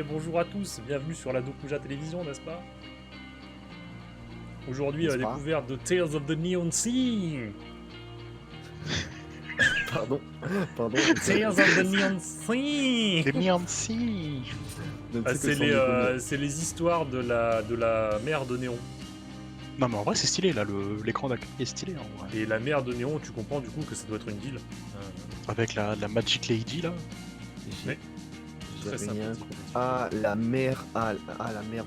Et bonjour à tous, bienvenue sur la Dokuja Télévision, n'est-ce pas? Aujourd'hui, N'est-ce pas découverte de Tales of the Neon Sea. Pardon. Tales of the Neon Sea. Les Miancy. Ah, c'est les histoires de la mer de Néon. Non mais en vrai c'est stylé là, l'écran d'accueil est stylé en vrai. Et la mer de Néon, tu comprends du coup que ça doit être une ville. Avec la Magic Lady là. Mais très J'ai rien. sympathique. Ah, la mer. Ah, la mer.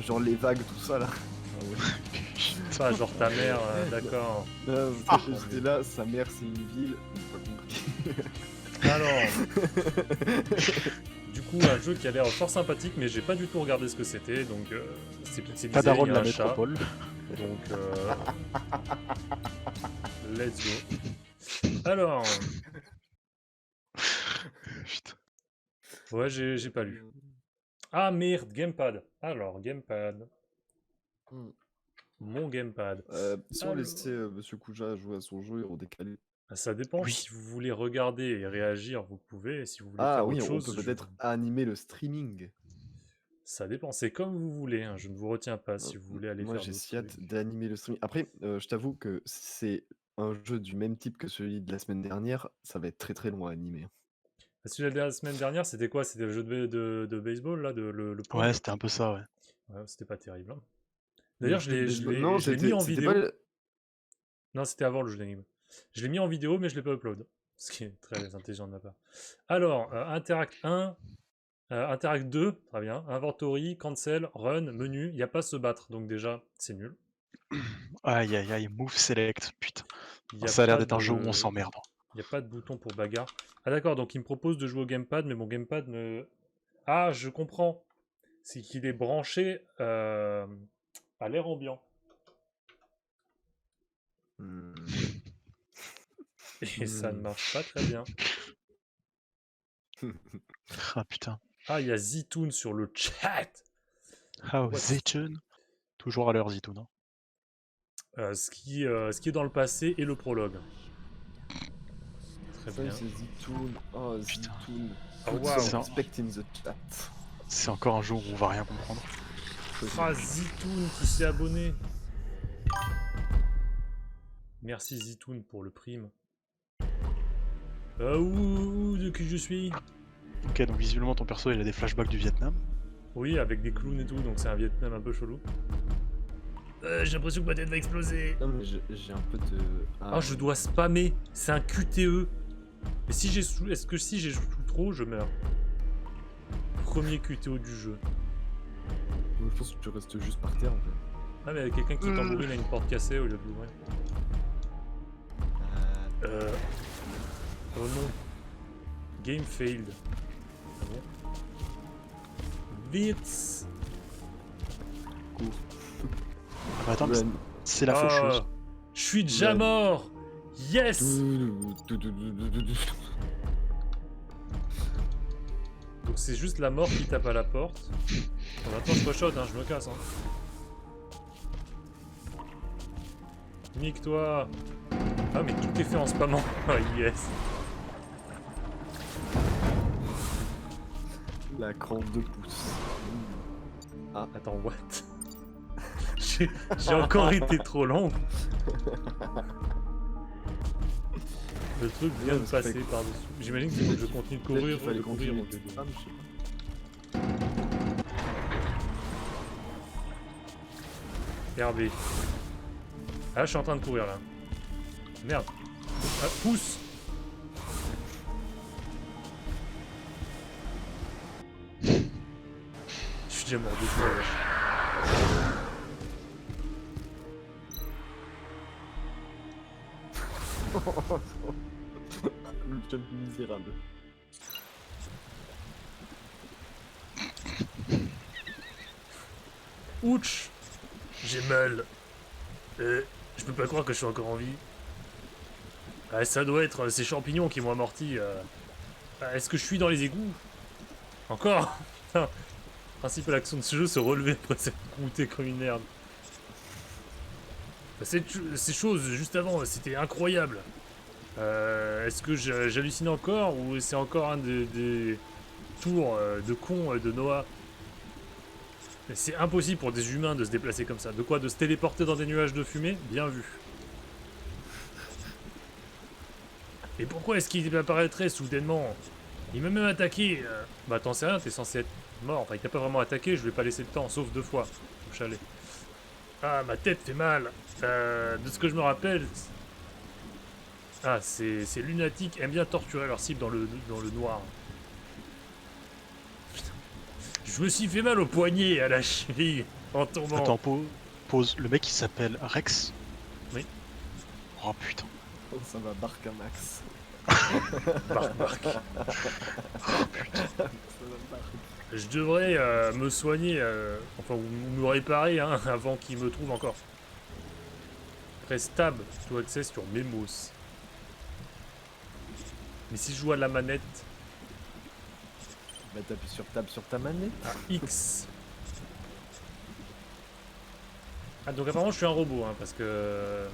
Genre les vagues, tout ça là. Ça, genre ta mère, d'accord. Non, parce que j'étais là, sa mère c'est une ville. J'ai pas compris. Alors, du coup, un jeu qui a l'air fort sympathique, mais j'ai pas du tout regardé ce que c'était, donc c'est pixelisé, Tadaron il y de a la un chat, métropole. donc let's go. Alors, Putain. ouais, j'ai pas lu. Ah merde, gamepad. Alors, gamepad. Mon gamepad. Si on laissait Monsieur Kuja jouer à son jeu et on décalait. Ça dépend, Oui. si vous voulez regarder et réagir, vous pouvez, et si vous voulez Ah faire oui, autre on chose, peut peut-être animer le streaming. ça dépend, c'est comme vous voulez, hein, je ne vous retiens pas si vous voulez aller Moi faire j'ai d'autres si hâte trucs. d'animer le streaming. Après, je t'avoue que si c'est un jeu du même type que celui de la semaine dernière, ça va être très très long à animer. Celui de la semaine dernière, c'était quoi? C'était le jeu de baseball, là, le pong? Ouais c'était un peu ça ouais. Ouais, c'était pas terrible, hein. Le D'ailleurs, jeu de baseball- Non, je l'ai mis en c'était vidéo. pas Non, c'était avant le jeu d'énigmes. Je l'ai mis en vidéo, mais je l'ai pas upload. Ce qui est très intelligent de ma part. Alors, Interact 1, Interact 2, très bien. Inventory, cancel, run, menu. Il n'y a pas se battre, donc déjà, c'est nul. Aïe aïe aïe, move select, putain. Y a Ça a l'air pas d'être un jeu où de- on s'emmerde. Il n'y a pas de bouton pour bagarre. Ah d'accord, donc il me propose de jouer au gamepad, mais mon gamepad ne... Ah, je comprends. C'est qu'il est branché à l'air ambiant. Et ça ne marche pas très bien. Ah putain. Ah, il y a Zitoun sur le chat. Ah What? Zaytun. Toujours à l'heure Zaytun. Hein. Ce qui est dans le passé et le prologue. Très Ça, bien. c'est Zitoun. Oh, Putain. Zitoun. Oh, Put wow. some respect in the chat. C'est encore un jeu où on va rien comprendre. Ah, Zitoun qui s'est abonné. Merci Zitoun pour le prime. Où de qui je suis? Ok donc visiblement ton perso il a des flashbacks du Vietnam. Oui, avec des clowns et tout, donc c'est un Vietnam un peu chelou. J'ai l'impression que ma tête va exploser. Non, mais j'ai un peu de. Ah, je dois spammer. C'est un QTE. Mais si j'ai est-ce que si j'ai trop, je meurs. Premier QTE du jeu. Moi, je pense que tu restes juste par terre en fait. Ah, mais avec quelqu'un qui tambourine à une porte cassée au lieu de l'ouvrir. Oh non. Game failed. Ah bon? Vite. Cours. Ah bah attends, mais Run. c'est la faucheuse. Je suis déjà Run. mort. Yes. Donc c'est juste la mort qui tape à la porte. Bon, maintenant je re-shot, hein, je me casse. Hein. Nique-toi. Ah mais tout est fait en spammant. Ah yes. La crampe de pouce. Ah, attends, what? J'ai encore été trop long. Le truc vient de passer par-dessus. J'imagine qu'il faut que je continue de courir. Il fallait courir continuer. au lieu de- Ah, mais je sais pas. RB. Ah, je suis en train de courir là. Merde. Ah, pousse. Je suis déjà mort deux fois. Wesh. Le jump misérable. Ouch. J'ai mal. Je peux pas croire que je suis encore en vie. Ah, ça doit être ces champignons qui m'ont amorti. Ah, est-ce que je suis dans les égouts? Encore? Putain. Principale action de ce jeu, se relever après s'être goûté comme une merde. Ces choses juste avant, c'était incroyable. Est-ce que j'hallucine encore ou c'est encore un des tour de con de Noah. Mais c'est impossible pour des humains de se déplacer comme ça. De quoi? De se téléporter dans des nuages de fumée? Bien vu. Et pourquoi est-ce qu'il apparaîtrait soudainement? Il m'a même attaqué. Bah t'en sais rien, t'es censé être mort. Enfin, il t'a pas vraiment attaqué, je lui ai pas laissé le temps, sauf 2 fois. Au chalet. Ah, ma tête fait mal. De ce que je me rappelle... Ah, ces lunatiques aiment bien torturer leur cible dans le noir. Putain. Je me suis fait mal au poignet et à la cheville en tombant. Attends, pause. Le mec il s'appelle Rex. Oui. Oh putain. Oh, ça va, barque à max. Bark. Ça va, barque. Je devrais me soigner, enfin, ou me réparer hein, avant qu'il me trouve encore. Press tab to access sur Memos. Mais si je joue à la manette, Bah t'appuies sur tab sur ta manette. X. Ah donc apparemment je suis un robot, hein, parce que...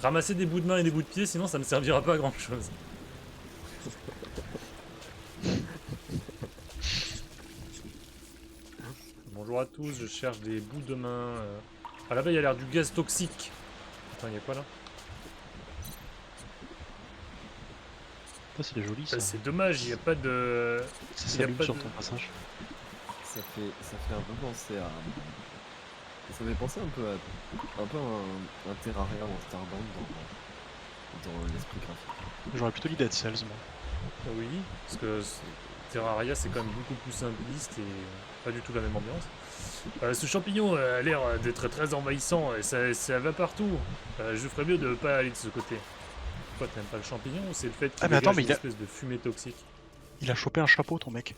Ramasser des bouts de main et des bouts de pied, sinon ça ne servira pas à grand chose. Bonjour à tous, je cherche des bouts de main. Ah là-bas il y a l'air du gaz toxique. Attends, il y a quoi là? Ça c'est joli ça. C'est dommage, il n'y a pas de... Ça il y a s'allume pas sur de- ton passage. Ça fait un peu penser à. Ça fait penser un peu à un Terraria ou un Starbound dans l'esprit graphique. J'aurais plutôt l'idée d'être Cells moi. Oui, parce que Terraria c'est quand même beaucoup plus simpliste et pas du tout la même ambiance. Ce champignon a l'air d'être très envahissant et ça va partout. Je ferais mieux de pas aller de ce côté. Pourquoi t'aimes pas le champignon ou c'est le fait qu'il Ah, mais attends, dégage mais une il a- espèce de fumée toxique? Il a chopé un chapeau ton mec.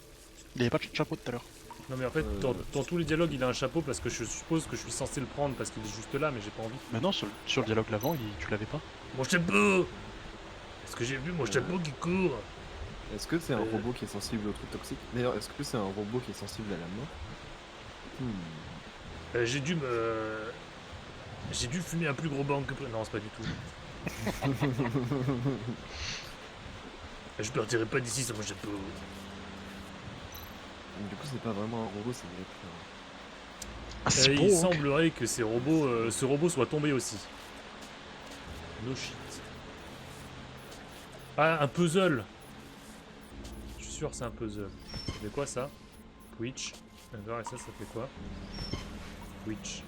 Il avait pas de chapeau tout à l'heure. Non mais en fait dans tous les dialogues il a un chapeau parce que je suppose que je suis censé le prendre parce qu'il est juste là mais j'ai pas envie. Mais non, sur le dialogue l'avant, tu l'avais pas. Mon chapeau! Est-ce que j'ai vu mon chapeau qui court? Est-ce que c'est un robot qui est sensible aux trucs toxiques? D'ailleurs, est-ce que c'est un robot qui est sensible à la mort? J'ai dû fumer un plus gros bang que... Non c'est pas du tout. Je partirai pas d'ici sans mon chapeau. Du coup, c'est pas vraiment un robot, c'est vrai que. Ah, c'est beau, Il hein. semblerait que ce robot soit tombé aussi. No shit. Ah, un puzzle. Je suis sûr que c'est un puzzle. Ça fait quoi ça? Twitch. D'accord, et ça fait quoi? Twitch.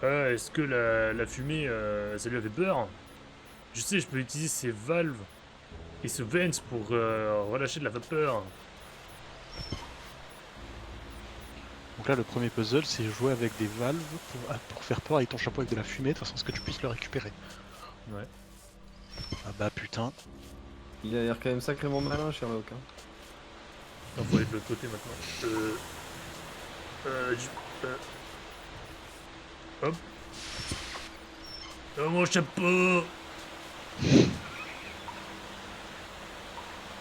Est-ce que la fumée, ça lui avait peur? Je sais, je peux utiliser ces valves et ce vents pour relâcher de la vapeur. Donc là, le premier puzzle, c'est jouer avec des valves pour faire peur avec ton chapeau avec de la fumée, de façon à ce que tu puisses le récupérer. Ouais. Ah bah putain. Il a l'air quand même sacrément malin, Sherlock. Hein. Non, faut aller de l'autre côté maintenant. Hop. Oh mon chapeau!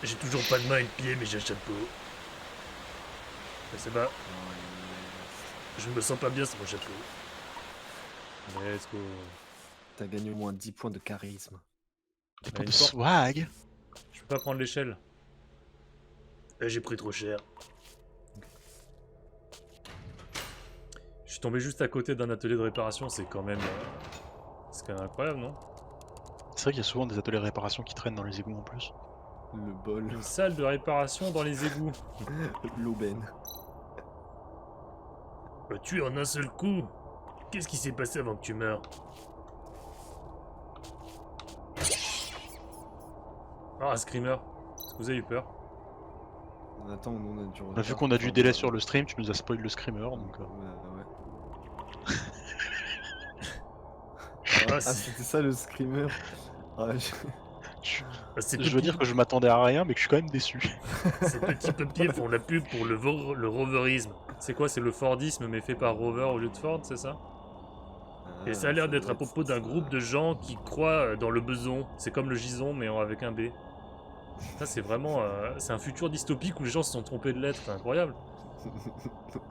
J'ai toujours pas de main et de pied, mais j'ai un chapeau. Mais c'est pas. Je ne me sens pas bien sans mon chapeau. Let's go. T'as gagné au moins 10 points de charisme. Des Bah, points de une porte. swag. Je peux pas prendre l'échelle. J'ai pris trop cher. Je suis tombé juste à côté d'un atelier de réparation, c'est quand même incroyable, non? C'est vrai qu'il y a souvent des ateliers de réparation qui traînent dans les égouts en plus. Le bol. Une salle de réparation dans les égouts. L'aubaine. Tué en un seul coup. Qu'est-ce qui s'est passé avant que tu meures? Ah, un screamer. Est-ce que vous avez eu peur? Attends, on a du On a vu qu'on a du délai sur le stream, tu nous as spoil le screamer, donc... Ouais. Ah, Ah, c'était ça le screamer. Ah, Je veux dire que je m'attendais à rien, mais que je suis quand même déçu. Ces petits papiers font la pub pour le roverisme. C'est quoi? C'est le Fordisme mais fait par Rover au lieu de Ford, c'est ça? Et ça a l'air d'être à propos d'un groupe de gens qui croient dans le beson. C'est comme le gison mais avec un B. Ça c'est vraiment... c'est un futur dystopique où les gens se sont trompés de lettres, c'est incroyable.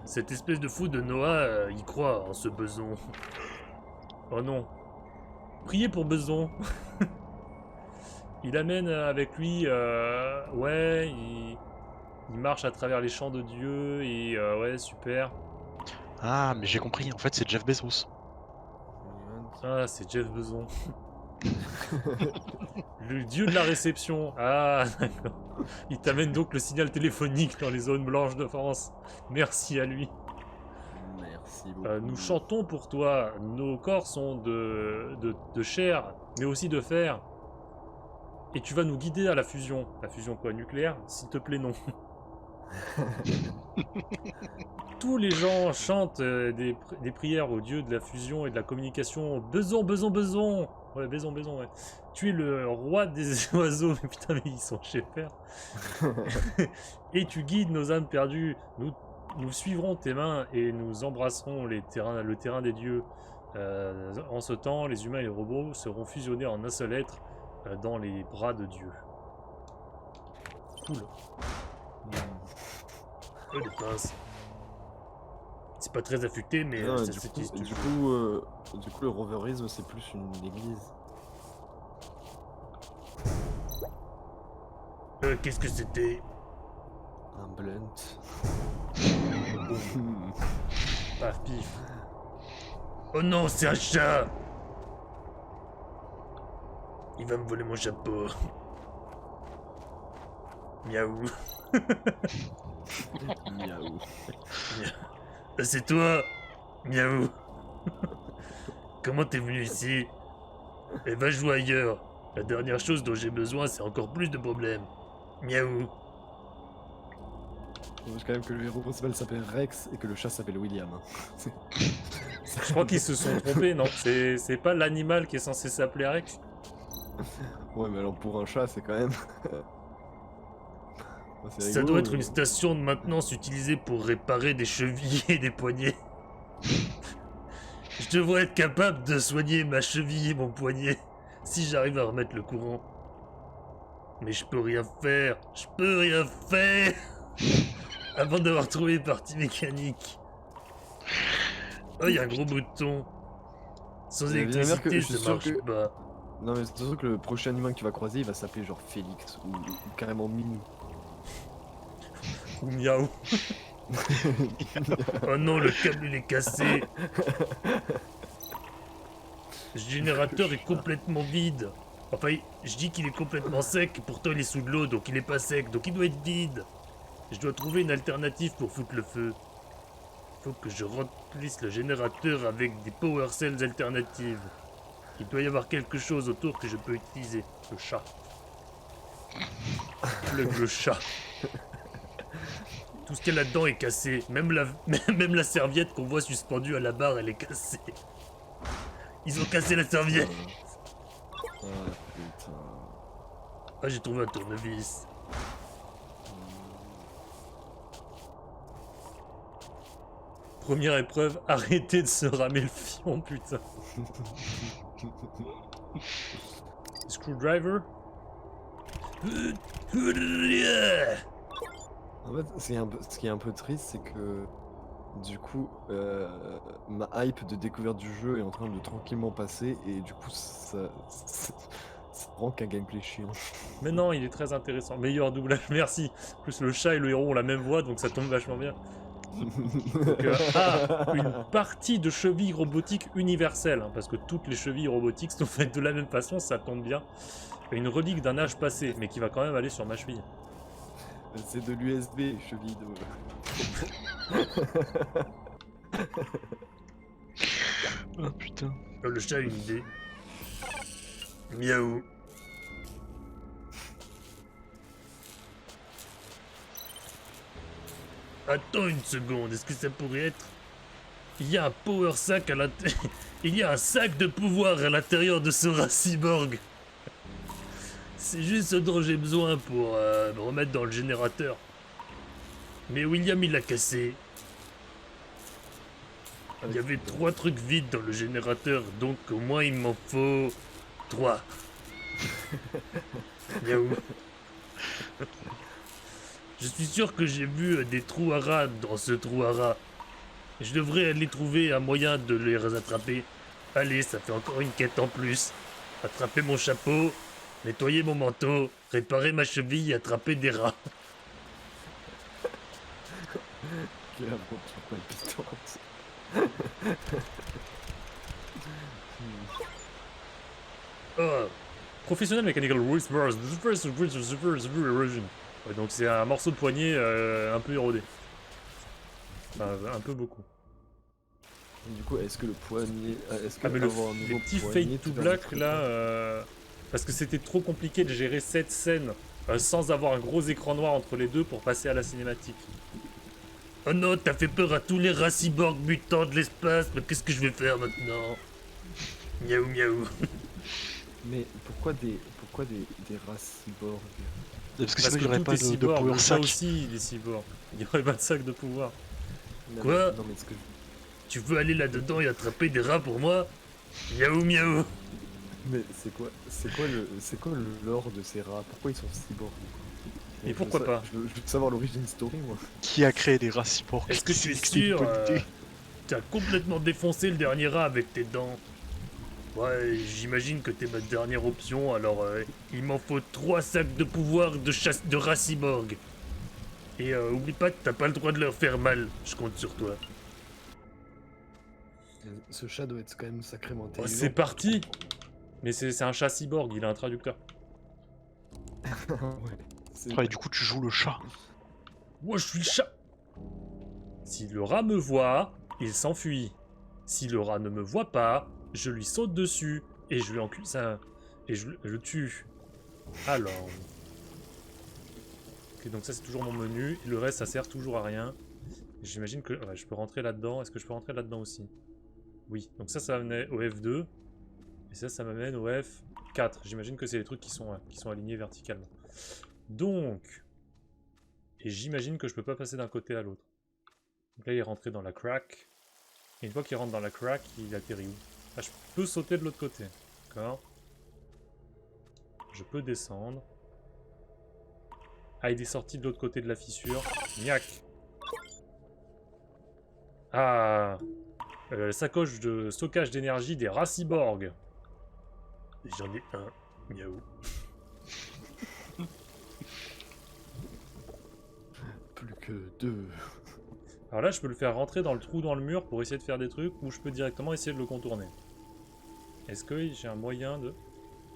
Cette espèce de fou de Noah, il croit en ce beson. Oh non. Priez pour beson. Il amène avec lui, ouais, il marche à travers les champs de Dieu et ouais, super. Ah, mais j'ai compris, en fait, c'est Jeff Bezos. Ah, c'est Jeff Bezos. Le dieu de la réception. Ah, d'accord. Il t'amène donc le signal téléphonique dans les zones blanches de France. Merci à lui. Merci beaucoup. Nous chantons pour toi. Nos corps sont de chair, mais aussi de fer. Et tu vas nous guider à la fusion. La fusion quoi, nucléaire? S'il te plaît, non. Tous les gens chantent des prières au dieu de la fusion et de la communication. Beson, beson, beson. Ouais, beson, beson, ouais. Tu es le roi des oiseaux. Mais putain, mais ils sont chez faire. Et tu guides nos âmes perdues. Nous suivrons tes mains et nous embrasserons le terrain des dieux. En ce temps, les humains et les robots seront fusionnés en un seul être dans les bras de Dieu. Cool. Oh, les pinces. C'est pas très affûté, mais Non, ça du s'utilise coup, toujours. du coup, le roverisme, c'est plus une église. Qu'est-ce que c'était? Un blunt. Paf pif. Oh non, c'est un chat! Il va me voler mon chapeau. Miaou. Miaou. C'est toi? Miaou. Comment t'es venu ici? Eh, va jouer ailleurs. La dernière chose dont j'ai besoin, c'est encore plus de problèmes. Miaou. Je quand même que le héros principal s'appelle Rex et que le chat s'appelle William. Hein. Je crois qu'ils se sont trompés, non? C'est pas l'animal qui est censé s'appeler Rex? Ouais, mais alors pour un chat, c'est quand même. C'est Ça rigolo, doit être mais- une station de maintenance utilisée pour réparer des chevilles et des poignets. Je devrais être capable de soigner ma cheville et mon poignet si j'arrive à remettre le courant. Mais je peux rien faire. Je peux rien faire avant d'avoir trouvé une partie mécanique. Oh, il y a un gros bouton. Sans Mais bien sûr que électricité, je suis ça sûr marche que- pas. Non, mais c'est sûr que le prochain humain que tu vas croiser, il va s'appeler genre Félix ou carrément Minou. Ou miaou. Oh non, le câble il est cassé. Le générateur est complètement vide. Enfin, je dis qu'il est complètement sec, pourtant il est sous de l'eau, donc il est pas sec, donc il doit être vide. Je dois trouver une alternative pour foutre le feu. Faut que je remplisse le générateur avec des power cells alternatives. Il doit y avoir quelque chose autour que je peux utiliser. Le chat. Le chat. Tout ce qu'il y a là-dedans est cassé. Même la serviette qu'on voit suspendue à la barre, elle est cassée. Ils ont cassé la serviette. Ah putain. Ah, j'ai trouvé un tournevis. Première épreuve, arrêtez de se ramer le fion, putain. Screwdriver. En fait, ce qui est un peu triste, c'est que du coup, ma hype de découverte du jeu est en train de tranquillement passer et du coup, ça rend qu'un gameplay chiant. Mais non, il est très intéressant. Meilleur doublage, merci. En plus, le chat et le héros ont la même voix, donc ça tombe vachement bien. Une partie de cheville robotique universelle, hein, parce que toutes les chevilles robotiques sont faites de la même façon, ça tombe bien. Une relique d'un âge passé, mais qui va quand même aller sur ma cheville. C'est de l'USB, cheville de. Oh putain. Le chat a une idée. Miaou. Attends une seconde, est-ce que ça pourrait être... Il y a un power sac à l'intérieur... Il y a un sac de pouvoir à l'intérieur de ce rat cyborg. C'est juste ce dont j'ai besoin pour me remettre dans le générateur. Mais William il l'a cassé. Il y avait 3 trucs vides dans le générateur, donc au moins il m'en faut 3. Miaou. Je suis sûr que j'ai vu des trous à rats dans ce trou à rats. Je devrais aller trouver un moyen de les attraper. Allez, ça fait encore une quête en plus. Attraper mon chapeau nettoyer mon manteau, réparer ma cheville et attraper des rats. Quelle aventure palpitante. Oh, Professional Mechanical Rules Bars, the first erosion. Ouais, donc c'est un morceau de poignet un peu érodé. Enfin, un peu beaucoup. Et du coup, est-ce que le poignet. Est-ce que Ah mais avoir un les nouveau petits poignet fade to te black permettrait là, pas- parce que c'était trop compliqué de gérer cette scène sans avoir un gros écran noir entre les deux pour passer à la cinématique. Oh non, t'as fait peur à tous les rats cyborgs mutants de l'espace, mais qu'est-ce que je vais faire maintenant? Miaou miaou. Mais pourquoi des races cyborgs? Parce que Parce sinon, il que n'y aurait tout pas est de cyborg, power le chat sac. aussi il est cyborg. Il n'y aurait pas de sac de pouvoir. Non, Quoi? Non mais ce que Tu veux aller là-dedans et attraper des rats pour moi? Miaou miaou. Mais c'est quoi le lore de ces rats? Pourquoi ils sont cyborgs du coup? Et Je pourquoi veux pas? je veux savoir l'origine story moi. Qui a créé des rats cyborgs? Est-ce que tu es C'est une sûr bonne idée. T'as complètement défoncé le dernier rat avec tes dents. Ouais, j'imagine que t'es ma dernière option, alors il m'en faut 3 sacs de pouvoir de chasse de rats cyborg. Et oublie pas que t'as pas le droit de leur faire mal, je compte sur toi. Ce chat doit être quand même sacrément Oh, intelligent. c'est parti. Mais c'est un chat cyborg, il a un traducteur. Ouais, c'est- Ouais, du coup, tu joues le chat. Moi je suis le chat. Si le rat me voit, il s'enfuit. Si le rat ne me voit pas, je lui saute dessus et je lui encule ça et je le tue. Alors. Ok, donc ça c'est toujours mon menu. Et le reste ça sert toujours à rien. J'imagine que ouais, je peux rentrer là-dedans. Est-ce que je peux rentrer là-dedans aussi? Oui. Donc ça m'amène au F2. Et ça m'amène au F4. J'imagine que c'est les trucs qui sont alignés verticalement. Donc. Et j'imagine que je peux pas passer d'un côté à l'autre. Donc là il est rentré dans la crack. Et une fois qu'il rentre dans la crack, il atterrit où? Ah, je peux sauter de l'autre côté. D'accord. Je peux descendre. Ah, il est sorti de l'autre côté de la fissure. Miac. Ah, sacoche de stockage d'énergie des rats cyborgs. J'en ai un. Miaou. Plus que 2. Alors là, je peux le faire rentrer dans le trou dans le mur pour essayer de faire des trucs, ou je peux directement essayer de le contourner. Est-ce que j'ai un moyen de...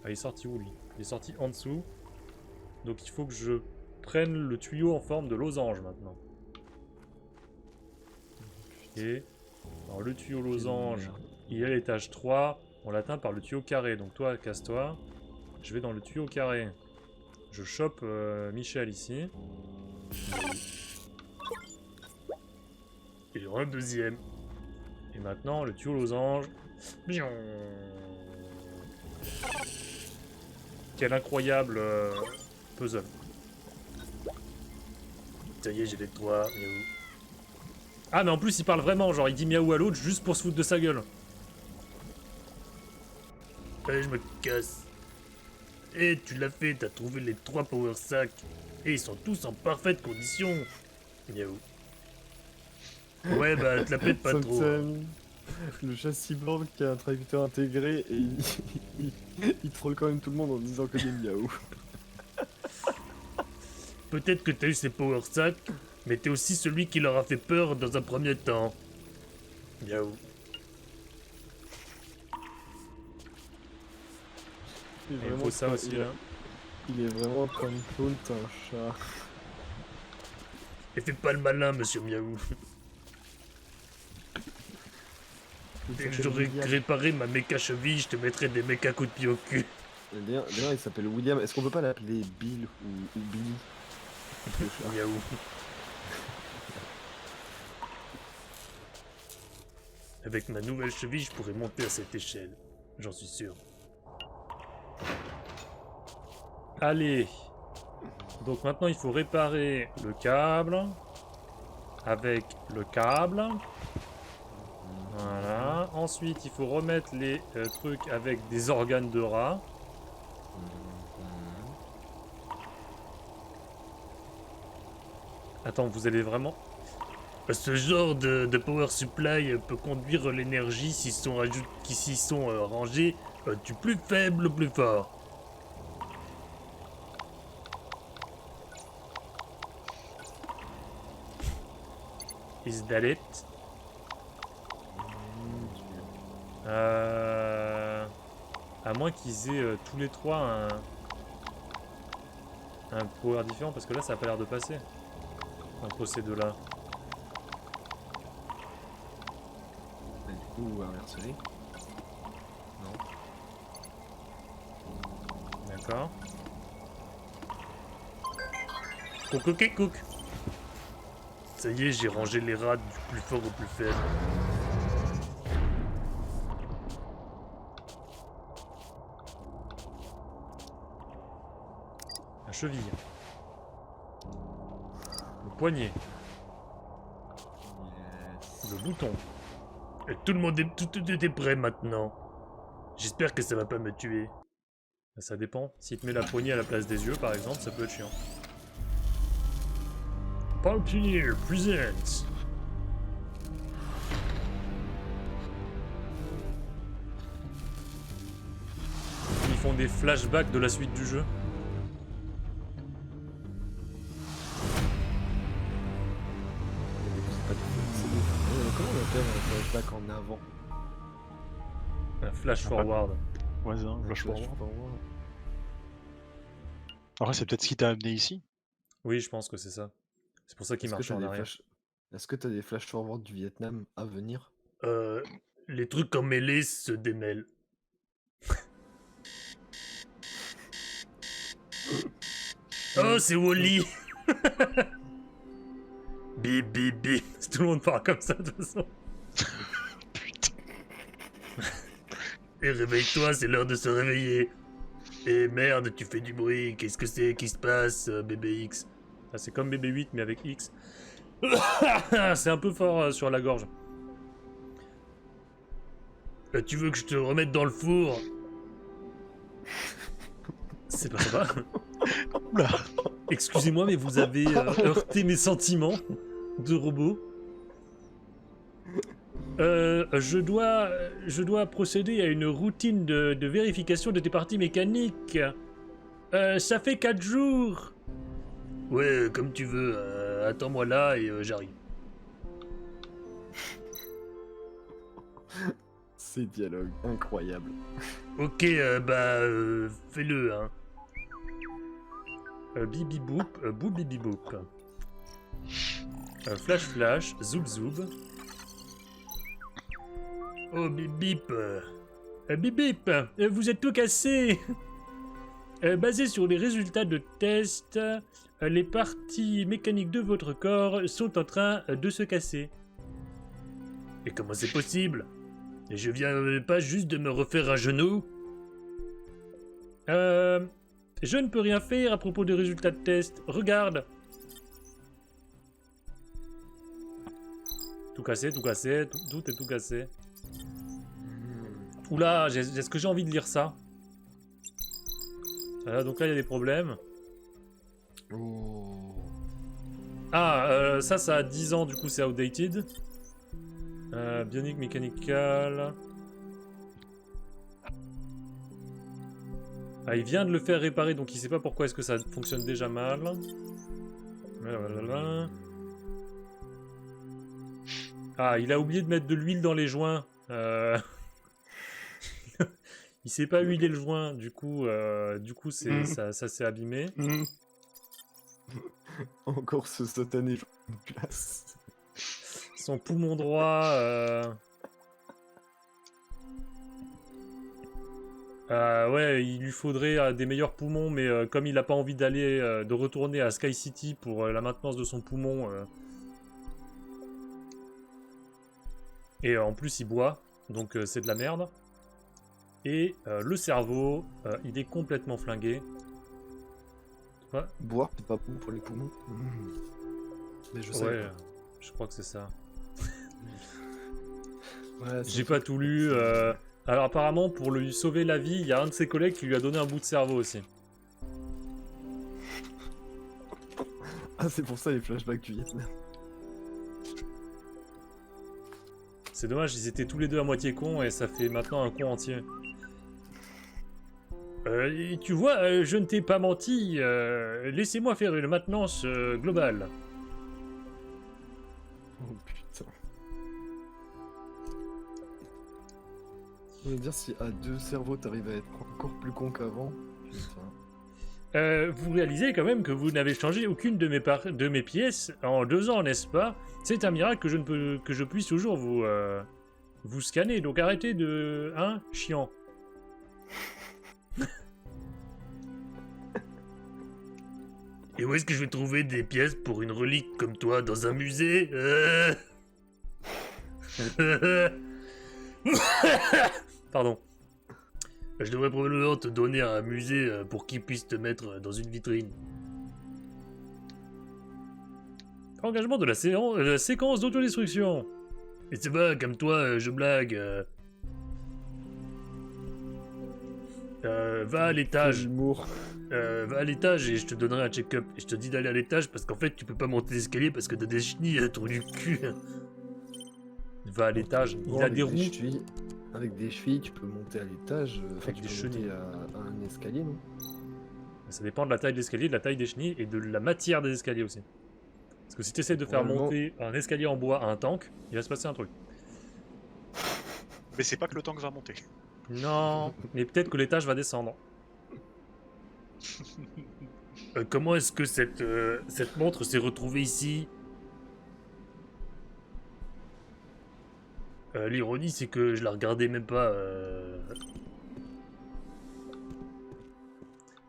Ah, il est sorti où, lui? Il est sorti en dessous. Donc il faut que je prenne le tuyau en forme de losange, maintenant. Ok. Alors le tuyau losange, il est à l'étage 3. On l'atteint par le tuyau carré. Donc toi, casse-toi. Je vais dans le tuyau carré. Je chope Michel ici. Et un deuxième. Et maintenant, le tuyau losange. Bion. Quel incroyable puzzle. Ça y est, j'ai les 3. Miaou. Ah, mais en plus, il parle vraiment. Genre, il dit miaou à l'autre juste pour se foutre de sa gueule. Allez, je me casse. Eh, tu l'as fait, t'as trouvé les 3 power sacs. Et ils sont tous en parfaite condition. Miaou. Ouais, bah, te la pète pas trop. Le chat cyborg qui a un traducteur intégré et il troll quand même tout le monde en disant que des miaou. Peut-être que t'as eu ces power sacs, mais t'es aussi celui qui leur a fait peur dans un premier temps. Miaou. Il Il faut ça aussi, là. Il est vraiment en train de taunt un chat. Et fais pas le malin, monsieur Miaou. Dès que j'aurai réparé ma méca cheville, je te mettrai des méca coups de pied au cul. D'ailleurs, il s'appelle William. Est-ce qu'on peut pas l'appeler Bill ou Billy? Le chat. Miaou. Avec ma nouvelle cheville, je pourrais monter à cette échelle. J'en suis sûr. Allez. Donc maintenant, il faut réparer le câble. Avec le câble. Voilà. Ensuite, il faut remettre les trucs avec des organes de rat. Attends, vous allez vraiment... Ce genre de power supply peut conduire l'énergie s'ils sont, s'ils sont rangés du plus faible au plus fort. Is that it? À moins qu'ils aient tous les trois un power différent, parce que là ça a pas l'air de passer entre ces deux-là. Et du coup, inverser. Non. D'accord. Cook, ok, cook. Ça y est, j'ai rangé les rats du plus fort au plus faible. La cheville. Le poignet. Yes. Le bouton. Et tout le monde est, tout est prêt maintenant. J'espère que ça va pas me tuer. Ça dépend. S'il te met la poignée à la place des yeux, par exemple, ça peut être chiant. Pioneer presents. Ils font des flashbacks de la suite du jeu. Comment on appelle un flashback en avant? Un flash forward. Ouais, ça, Un flash flash forward. forward. Après, c'est peut-être ce qui t'a amené ici. Oui, je pense que c'est ça. C'est pour ça qu'il Est-ce que marche t'as en des arrière. Est-ce que t'as des flash forward du Vietnam à venir? Les trucs en mêlée se démêlent. Oh, c'est Wally. Bip, bip, bip. Tout le monde parle comme ça, de toute façon. Putain. Et réveille-toi, c'est l'heure de se réveiller. Et merde, tu fais du bruit. Qu'est-ce que c'est qui se passe, bébé X? Ah, c'est comme bébé 8, mais avec X. C'est un peu fort sur la gorge. Tu veux que je te remette dans le four? C'est pas ça. Oula. Excusez-moi, mais vous avez heurté mes sentiments de robot. Je dois procéder à une routine de vérification de tes parties mécaniques. Ça fait 4 jours. Ouais, comme tu veux. Attends-moi là et j'arrive. Ces dialogues incroyables. Ok, fais-le, hein. Bibi boop, boop bibi boop. Flash flash, zoub zoub. Oh bip bip. Bip bip, vous êtes tout cassé. Basé sur les résultats de test, les parties mécaniques de votre corps sont en train de se casser. Et comment c'est possible? Et je viens pas juste de me refaire un genou? Je ne peux rien faire à propos des résultats de test. Regarde. Tout cassé, tout cassé, tout est tout cassé. Oula, est-ce que j'ai envie de lire ça? Donc là, il y a des problèmes. Oh. Ah, ça a 10 ans, du coup, c'est outdated. Bionic Mechanical. Ah, il vient de le faire réparer, donc il sait pas pourquoi est-ce que ça fonctionne déjà mal. Ah, il a oublié de mettre de l'huile dans les joints. Il sait pas huiler le joint, du coup c'est ça s'est abîmé. Encore ce satané joint de place. Son poumon droit. Ouais, il lui faudrait des meilleurs poumons, mais comme il n'a pas envie de retourner à Sky City pour la maintenance de son poumon, et en plus il boit, donc c'est de la merde. Et le cerveau, il est complètement flingué. Ouais. Boire, c'est pas bon pour les poumons. Mais je sais. Ouais, je crois que c'est ça. Ouais, J'ai pas tout lu. Alors apparemment, pour lui sauver la vie, il y a un de ses collègues qui lui a donné un bout de cerveau aussi. Ah, c'est pour ça les flashbacks du Vietnam. C'est dommage, ils étaient tous les deux à moitié cons et ça fait maintenant un con entier. Et tu vois, je ne t'ai pas menti. Laissez-moi faire une maintenance globale. Oh putain. Je veux dire, si à 2 cerveaux t'arrives à être encore plus con qu'avant, putain. Vous réalisez quand même que vous n'avez changé aucune de mes pièces en 2 ans, n'est-ce pas? C'est un miracle que je puisse toujours vous scanner, donc arrêtez de... Hein? Chiant. Et où est-ce que je vais trouver des pièces pour une relique comme toi dans un musée? Pardon. Je devrais probablement te donner à un musée pour qu'il puisse te mettre dans une vitrine. Engagement de la séquence d'autodestruction. Et c'est pas comme toi, je blague. Va à l'étage. Humour. Va à l'étage et je te donnerai un check-up. Et je te dis d'aller à l'étage parce qu'en fait tu peux pas monter l'escalier parce que t'as des chenilles trop du cul. Va à l'étage, il a des roues. Avec des chevilles, tu peux monter à l'étage. Avec des chenilles. À un escalier, non? Ça dépend de la taille de l'escalier, de la taille des chenilles et de la matière des escaliers aussi. Parce que si tu essaies de faire monter un escalier en bois à un tank, il va se passer un truc. Mais c'est pas que le tank va monter. Non, mais peut-être que l'étage va descendre. Comment est-ce que cette montre s'est retrouvée ici? L'ironie, c'est que je la regardais même pas.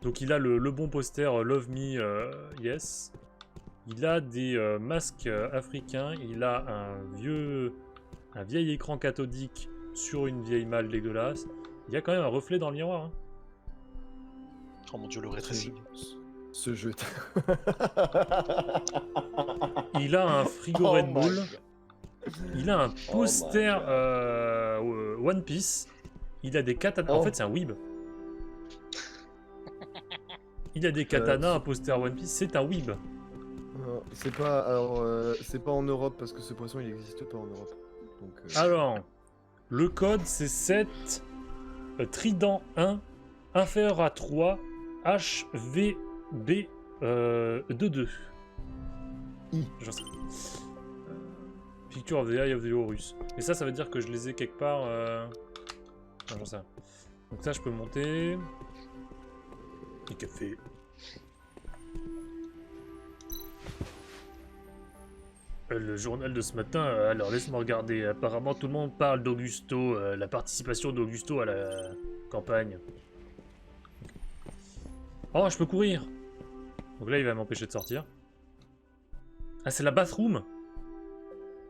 Donc il a le bon poster Love Me Yes. Il a des masques africains. Il a un vieil écran cathodique sur une vieille malle dégueulasse. Il y a quand même un reflet dans le miroir. Hein. Oh mon dieu, le rétréci. Ce jeu. Il a un frigo Red Bull. Il a un poster One Piece. Il a des katanas. En fait, c'est un weeb. Il a des katanas, un poster One Piece. C'est un weeb. C'est pas. Alors, c'est pas en Europe parce que ce poisson il n'existe pas en Europe. Donc, Alors, le code c'est 7 Trident 1 inférieur à 3 HVB 22. J'en sais. Picture of the Eye of the Horus. Et ça veut dire que je les ai quelque part. Non, j'en sais rien. Donc ça, je peux monter. Et café. Le journal de ce matin, alors laisse-moi regarder. Apparemment, tout le monde parle d'Augusto, la participation d'Augusto à la campagne. Oh, je peux courir! Donc là, il va m'empêcher de sortir. Ah, c'est la bathroom!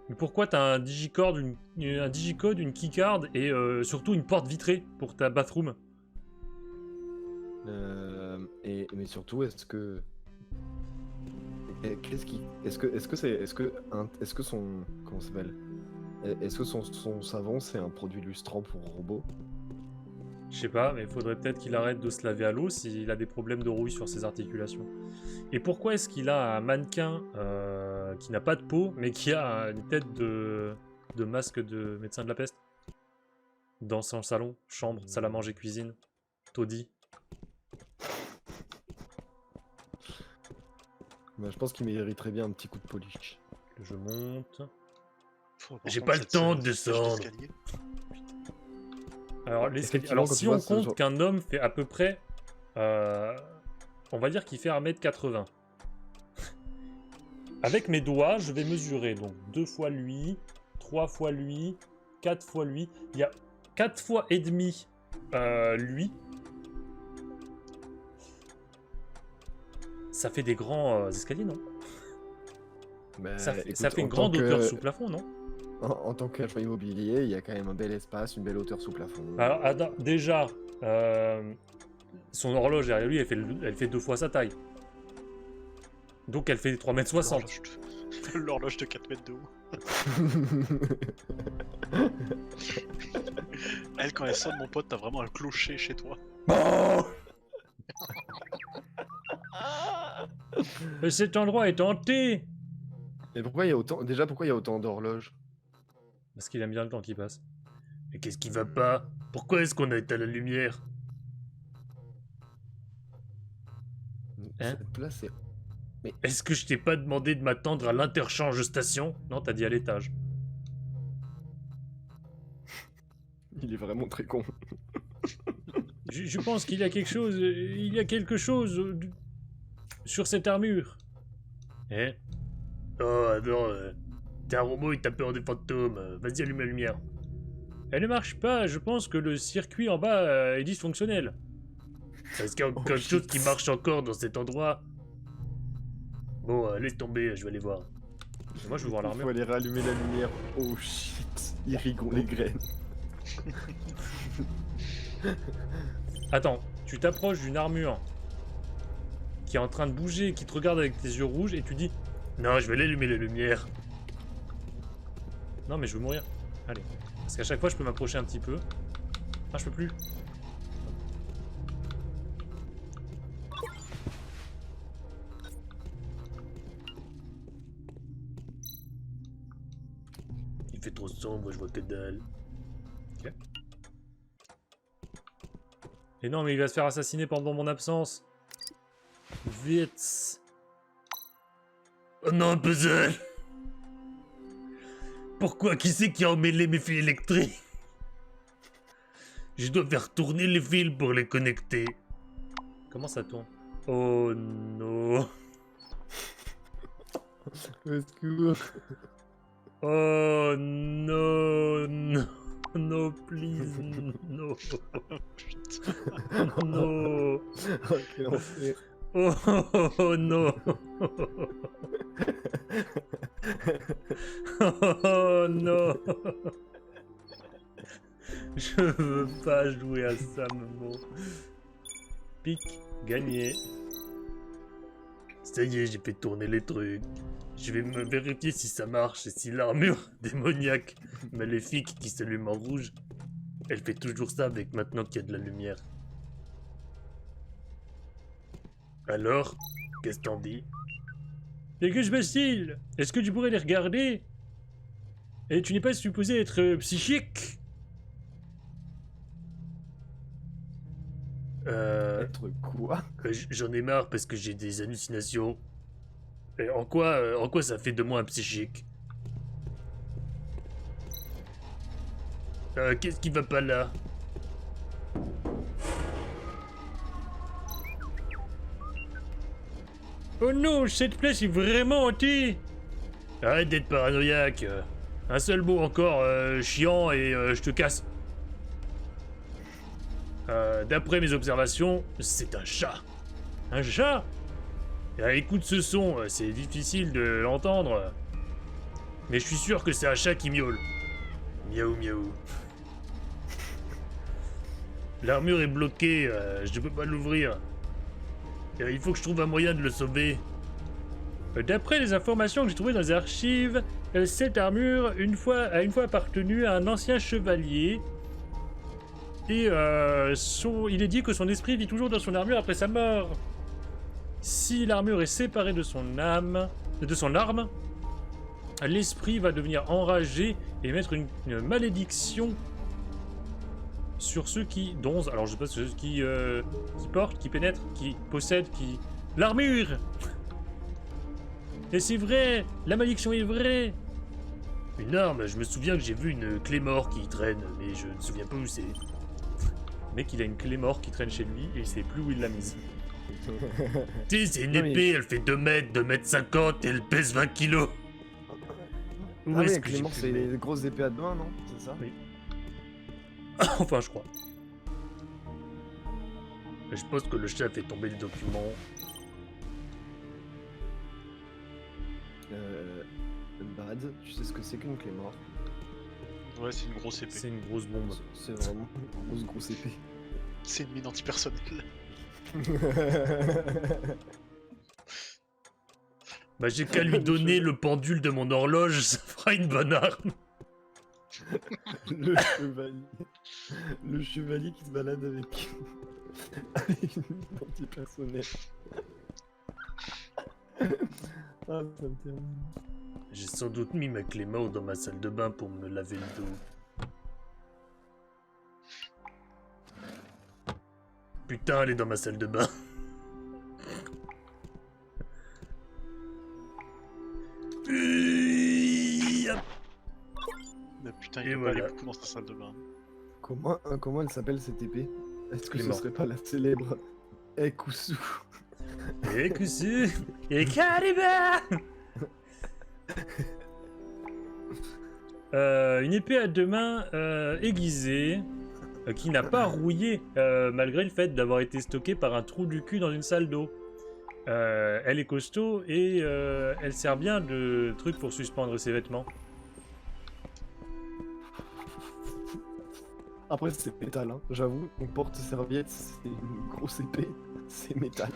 Mais pourquoi t'as un digicode, une keycard et surtout une porte vitrée pour ta bathroom? mais surtout, est-ce que son comment ça s'appelle? Est-ce que son savon c'est un produit lustrant pour robot? Je sais pas, mais il faudrait peut-être qu'il arrête de se laver à l'eau s'il a des problèmes de rouille sur ses articulations. Et pourquoi est-ce qu'il a un mannequin qui n'a pas de peau, mais qui a une tête de masque de médecin de la peste? Dans son salon, chambre, salle à manger, cuisine, taudis. Bah, je pense qu'il mériterait bien un petit coup de polish. Je monte. J'ai pas le temps de descendre. Alors, si on compte qu'un homme fait à peu près... on va dire qu'il fait 1m80. Avec mes doigts, je vais mesurer. Donc 2 fois lui, 3 fois lui, 4 fois lui. Il y a 4 fois et demi lui. Ça fait des grands escaliers, non? Bah, ça écoute, fait une grande hauteur sous plafond, non? En tant qu'agent immobilier, il y a quand même un bel espace, une belle hauteur sous plafond. Alors, déjà, son horloge derrière lui, elle fait 2 fois sa taille. Donc elle fait 3,60 m. L'horloge de 4 mètres de haut. Elle, quand elle sonne, mon pote, t'as vraiment un clocher chez toi. Oh cet endroit est hanté. Mais pourquoi il y a autant... Déjà, pourquoi il y a autant d'horloges? Parce qu'il aime bien le temps qui passe. Et qu'est-ce qui va pas? Pourquoi est-ce qu'on a éteint la lumière? Cette place est... Est-ce que je t'ai pas demandé de m'attendre à l'interchange station? Non, t'as dit à l'étage. Il est vraiment très con. Je pense qu'il y a quelque chose... il y a quelque chose... sur cette armure. Eh? Oh, non, t'es un robot et t'as peur des fantômes. Vas-y, allume la lumière. Elle ne marche pas, je pense que le circuit en bas est dysfonctionnel. Est-ce qu'il y a Oh, quelque chose shit. qui marche encore dans cet endroit? Bon, laisse tomber, je vais aller voir. Et moi, je veux voir Il faut l'armure. aller rallumer la lumière. Oh shit. Irrigon les graines. Attends, tu t'approches d'une armure qui est en train de bouger, qui te regarde avec tes yeux rouges, et tu dis « Non, je vais allumer les lumières. » Non, mais je veux mourir. Allez. Parce qu'à chaque fois, je peux m'approcher un petit peu. Ah, je peux plus. Il fait trop sombre, je vois que dalle. Ok. Et non, mais il va se faire assassiner pendant mon absence. Vite. Oh non, un puzzle. Pourquoi? Qui c'est qui a emmêlé mes fils électriques? Je dois faire tourner les fils pour les connecter. Comment ça tourne? Oh non. Au secours. Oh no, no, no, please, no. No. Oh, quel enfer. Oh no. Oh non. Je veux pas jouer à ça, maman. Pic, gagné. Ça y est, j'ai fait tourner les trucs. Je vais me vérifier si ça marche et si l'armure démoniaque maléfique qui s'allume en rouge, elle fait toujours ça avec maintenant qu'il y a de la lumière. Alors, qu'est-ce que t'en dis? Les gueuches Bastille, est-ce que tu pourrais les regarder? Et tu n'es pas supposé être psychique? Être quoi? J'en ai marre parce que j'ai des hallucinations. Et en quoi ça fait de moi un psychique? Qu'est-ce qui va pas là? Oh non, cette place est vraiment hantée! Arrête d'être paranoïaque. Un seul mot encore, chiant, et je te casse. D'après mes observations, c'est un chat. Un chat? Écoute ce son, c'est difficile de l'entendre. Mais je suis sûr que c'est un chat qui miaule. Miaou miaou. L'armure est bloquée, je ne peux pas l'ouvrir. Il faut que je trouve un moyen de le sauver. D'après les informations que j'ai trouvées dans les archives, cette armure a une fois appartenu à un ancien chevalier. Et il est dit que son esprit vit toujours dans son armure après sa mort. Si l'armure est séparée de son arme, l'esprit va devenir enragé et mettre une malédiction sur ceux qui donzent. Alors je sais pas, ceux qui portent, qui pénètrent, qui possèdent, qui... L'armure! Et c'est vrai! La malédiction est vraie! Une arme, je me souviens que j'ai vu une clé mort qui traîne, mais je ne me souviens pas où c'est. Le mec, il a une clé mort qui traîne chez lui et il sait plus où il l'a mise. Tu sais, c'est une Non, mais- épée, elle fait 2 mètres, 2 mètres 50 et elle pèse 20 kilos. Où Ah est-ce oui, que j'ai Clément, pu c'est le les grosses épées à deux mains, non? C'est ça? Oui. Enfin, je crois. Je pense que le chat fait tomber le document. Brad, tu sais ce que c'est qu'une clé mort? Ouais, c'est une grosse épée. C'est une grosse bombe. C'est vraiment une grosse épée. C'est une mine antipersonnelle. Bah, j'ai qu'à lui donner le pendule de mon horloge, ça fera une bonne arme. Le chevalier. Le chevalier qui se balade avec une antipersonnelle. Ah, ça me termine. J'ai sans doute mis ma clé mort dans ma salle de bain pour me laver le dos. Putain, elle est dans ma salle de bain. Ah, putain, il Et peut pas aller voilà. beaucoup dans sa salle de bain. Comment elle s'appelle cette épée? Est-ce que ce Clément. serait pas la célèbre Ekusu? Et Kusu et Kariba. Une épée à deux mains aiguisée qui n'a pas rouillé malgré le fait d'avoir été stockée par un trou du cul dans une salle d'eau. Elle est costaud et elle sert bien de truc pour suspendre ses vêtements. Après, c'est métal, hein. J'avoue, une porte-serviette, c'est une grosse épée, c'est métal.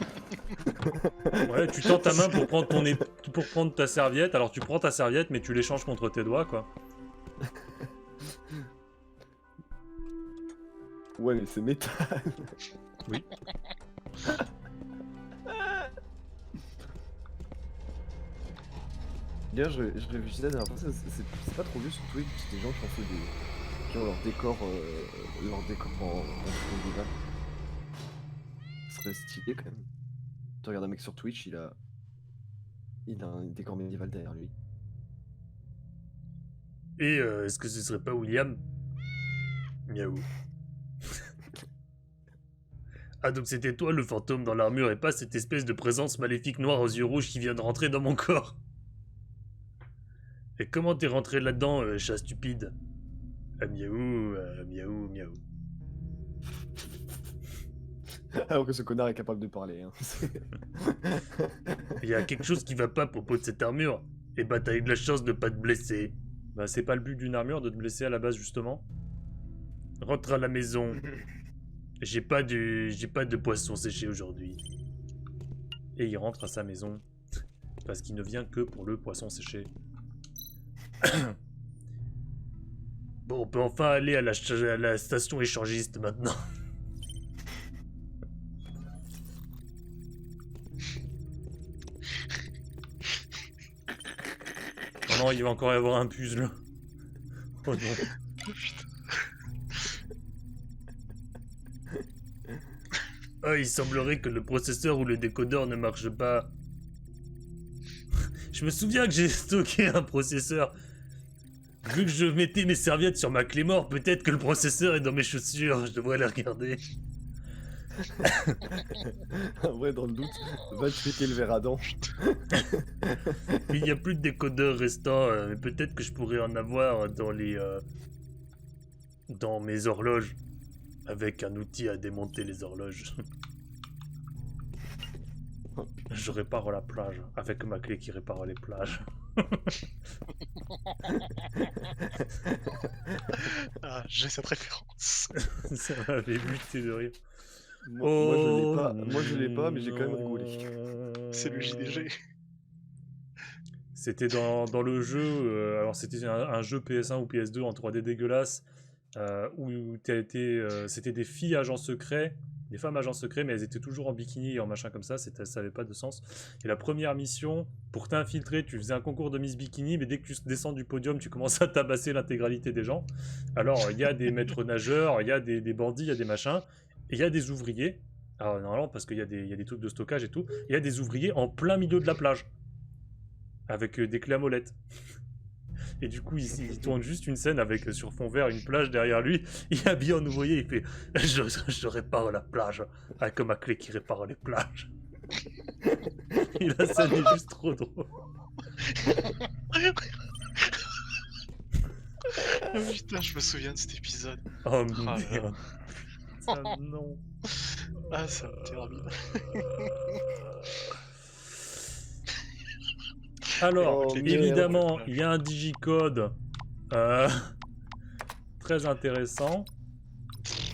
Ouais, tu tends ta main pour prendre pour prendre ta serviette. Alors tu prends ta serviette, mais tu l'échanges contre tes doigts, quoi. Ouais, mais c'est métal. Oui. D'ailleurs, je réfléchissais la dernière fois, c'est pas trop vu sur Twitch, des gens qui ont fait qui ont leur décor en médiéval. Ce serait stylé quand même. Tu regardes un mec sur Twitch, il a un décor médiéval derrière lui. Et est-ce que ce serait pas William? Miaou. Ah, donc c'était toi le fantôme dans l'armure et pas cette espèce de présence maléfique noire aux yeux rouges qui vient de rentrer dans mon corps. Et comment t'es rentré là-dedans, chat stupide? Ah, miaou, miaou, miaou. Alors que ce connard est capable de parler. Hein. Il y a quelque chose qui va pas à propos de cette armure. Et bah t'as eu de la chance de pas te blesser. Bah c'est pas le but d'une armure de te blesser à la base justement. Rentre à la maison. J'ai pas de poisson séché aujourd'hui. Et il rentre à sa maison. Parce qu'il ne vient que pour le poisson séché. Bon, on peut enfin aller à la station échangiste maintenant. Oh non, il va encore y avoir un puzzle. Oh non. Ah, il semblerait que le processeur ou le décodeur ne marche pas. Je me souviens que j'ai stocké un processeur. Vu que je mettais mes serviettes sur ma clé mort, peut-être que le processeur est dans mes chaussures. Je devrais les regarder. En vrai, dans le doute, va checker le verre à dents. Il n'y a plus de décodeur restant, mais peut-être que je pourrais en avoir dans dans mes horloges. Avec un outil à démonter les horloges. Je répare la plage avec ma clé qui répare les plages. Ah, j'ai cette référence. Ça m'avait buté de rire. Moi, je l'ai pas, mais j'ai quand même rigolé. C'est le JDG. C'était dans le jeu, alors c'était un jeu PS1 ou PS2 en 3D dégueulasse, où c'était des filles agents secrets, des femmes agents secrets, mais elles étaient toujours en bikini et en machin comme ça avait pas de sens. Et la première mission, pour t'infiltrer, tu faisais un concours de Miss Bikini, mais dès que tu descends du podium, tu commences à tabasser l'intégralité des gens. Alors, il y a des maîtres nageurs, il y a des bandits, il y a des machins, et il y a des ouvriers. Alors, normalement, parce qu'il y a des trucs de stockage et tout, il y a des ouvriers en plein milieu de la plage. Avec des clés à molette. Et du coup, il tourne juste une scène avec sur fond vert une plage derrière lui. Il est habillé en ouvrier, il fait je répare la plage avec ma clé qui répare les plages. Et la scène est juste trop drôle. Ah, putain, je me souviens de cet épisode. Oh Ah, merde. Ça, non. Ah, ça me termine. Alors, Oh, évidemment, merde. il y a un digicode très intéressant.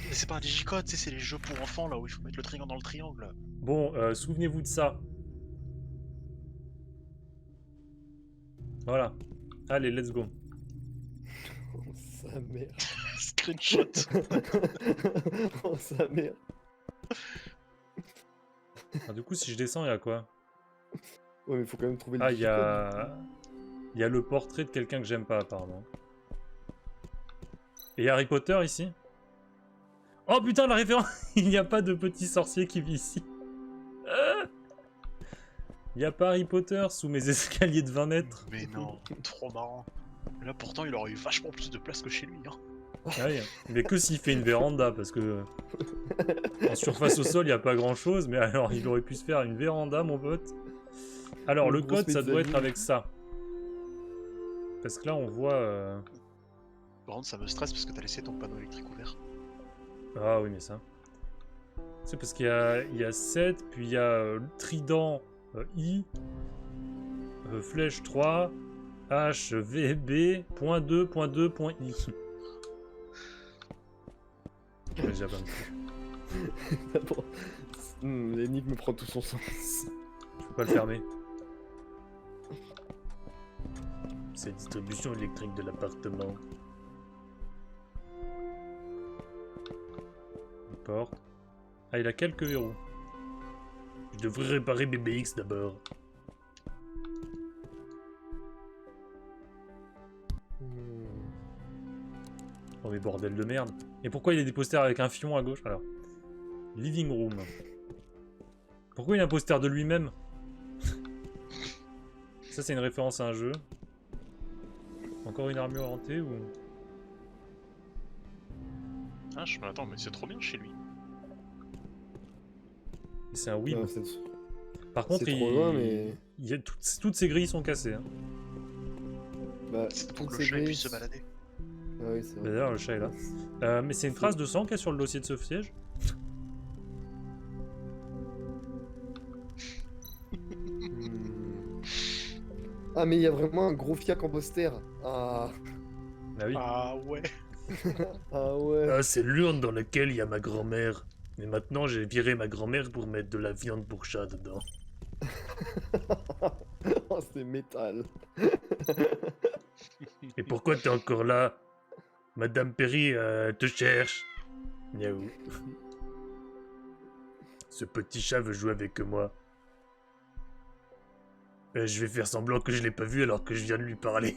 Mais c'est pas un digicode, tu sais, c'est les jeux pour enfants là où il faut mettre le triangle dans le triangle. Bon, souvenez-vous de ça. Voilà. Allez, let's go. Oh, sa mère. Screenshot. Oh, sa mère. Ah, du coup, si je descends, il y a quoi? Ouais, mais faut quand même trouver le Ah, il y digicode. a le portrait de quelqu'un que j'aime pas, apparemment. Et Harry Potter, ici? Oh putain, la référence! Il n'y a pas de petit sorcier qui vit ici. Y a pas Harry Potter sous mes escaliers de 20 mètres. Mais non, trop marrant. Là pourtant il aurait eu vachement plus de place que chez lui. Hein. Ah oui, mais que s'il fait une véranda, parce que en surface au sol, il y a pas grand chose, mais alors il aurait pu se faire une véranda, mon pote. Alors, Une le grosse code, ça doit être mezzanine. avec ça. Parce que là, on voit... Par contre ça me stresse parce que t'as laissé ton panneau électrique ouvert. Ah oui, mais ça... C'est parce qu'il y a 7, puis il y a trident I, flèche 3, H, V, B, point 2, point 2, point I. J'ai déjà pas me Bon. L'énigme prend tout son sens. Je peux pas le fermer. C'est la distribution électrique de l'appartement. Une porte. Ah, il a quelques verrous. Je devrais réparer BBX d'abord. Oh mais bordel de merde. Et pourquoi il y a des posters avec un fion à gauche alors? Living room. Pourquoi il y a un poster de lui-même? Ça c'est une référence à un jeu. Encore une armure hantée ou... Ah je me attends mais c'est trop bien chez lui. C'est un Weeb. Non, c'est Par contre, c'est trop loin, mais... il y a toutes ces grilles sont cassées. Hein. Bah, C'est pour toutes que le ces chat grilles- puisse se balader. Ah oui, c'est vrai. D'ailleurs, le chat est là. Mais c'est une trace de sang qu'il y a sur le dossier de ce siège. Hmm. Ah, mais il y a vraiment un gros fiac en poster. Ah, Ah oui. Ah ouais. ah ouais. Ah, c'est l'urne dans laquelle il y a ma grand-mère. Mais maintenant, j'ai viré ma grand-mère pour mettre de la viande pour chat dedans. Oh, c'est métal. Et pourquoi t'es encore là? Madame Perry te cherche. Miaou. Ce petit chat veut jouer avec moi. Je vais faire semblant que je l'ai pas vu alors que je viens de lui parler.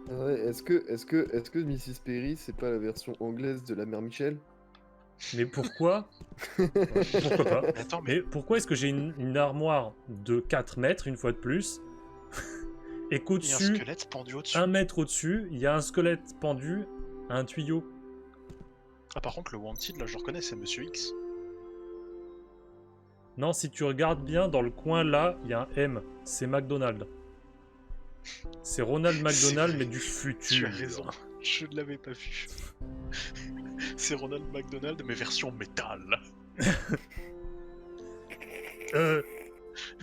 Ah ouais, est-ce que Mrs. Perry, c'est pas la version anglaise de la mère Michel? Mais pourquoi? Pourquoi pas? Mais attends mais Mais pourquoi est-ce que j'ai une armoire de 4 mètres, une fois de plus, et il y a un qu'au-dessus, squelette pendu au-dessus. 1 mètre au-dessus, il y a un squelette pendu à un tuyau? Ah par contre le Wanted là je le reconnais c'est Monsieur X. Non, si tu regardes bien, dans le coin là, il y a un M. C'est McDonald's. C'est Ronald McDonald, C'est mais vrai. du Tu futur. as raison, je ne l'avais pas vu. C'est Ronald McDonald mais version métal.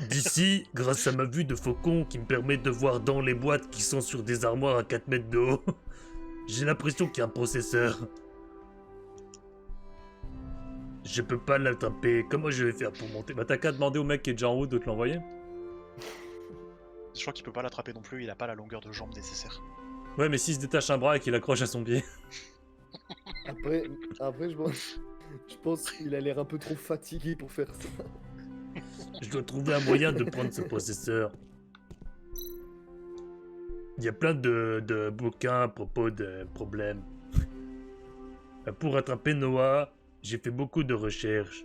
D'ici, grâce à ma vue de faucon qui me permet de voir dans les boîtes qui sont sur des armoires à 4 mètres de haut, j'ai l'impression qu'il y a un processeur. Je peux pas l'attraper. Comment je vais faire pour monter? Bah t'as qu'à demander au mec qui est déjà en haut de te l'envoyer. Je crois qu'il peut pas l'attraper non plus, il a pas la longueur de jambe nécessaire. Ouais, mais s'il se détache un bras et qu'il accroche à son pied. Après je pense qu'il a l'air un peu trop fatigué pour faire ça. Je dois trouver un moyen de prendre ce processeur. Il y a plein de bouquins à propos de problèmes. Pour attraper Noah, j'ai fait beaucoup de recherches.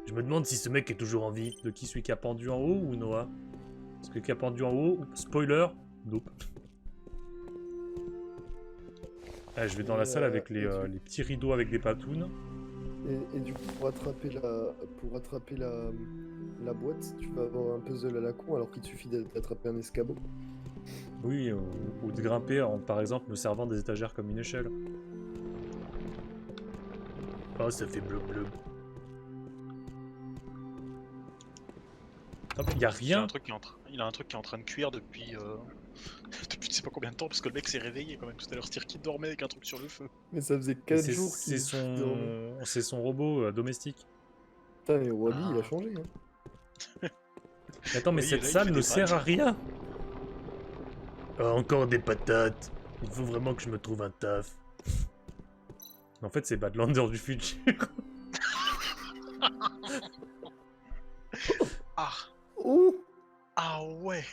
Je me demande si ce mec est toujours en vie. De qui celui qui a pendu en haut ou Noah? Parce que qui a pendu en haut, spoiler, nope. Ah, je vais dans la salle avec les petits rideaux avec des patounes. Et du coup, pour attraper la boîte, tu vas avoir un puzzle à la con alors qu'il te suffit d'attraper un escabeau. Oui, ou de grimper en, par exemple, me servant des étagères comme une échelle. Oh, ça fait bleu bleu. Il y a Il a rien. un truc qui est en train de cuire depuis depuis je sais pas combien de temps parce que le mec s'est réveillé quand même tout à l'heure, c'est-à-dire qu'il dormait avec un truc sur le feu. Mais ça faisait Mais 4 jours qu'il dormait. c'est son robot domestique. Putain, mais Wally, il Ah. a changé. Hein. Attends, mais Oui, cette là, il salle fait ne des sert à pâtes. rien. Ah, encore des patates. Il faut vraiment que je me trouve un taf. En fait, c'est Badlander du futur. Ah Oh ah ouais.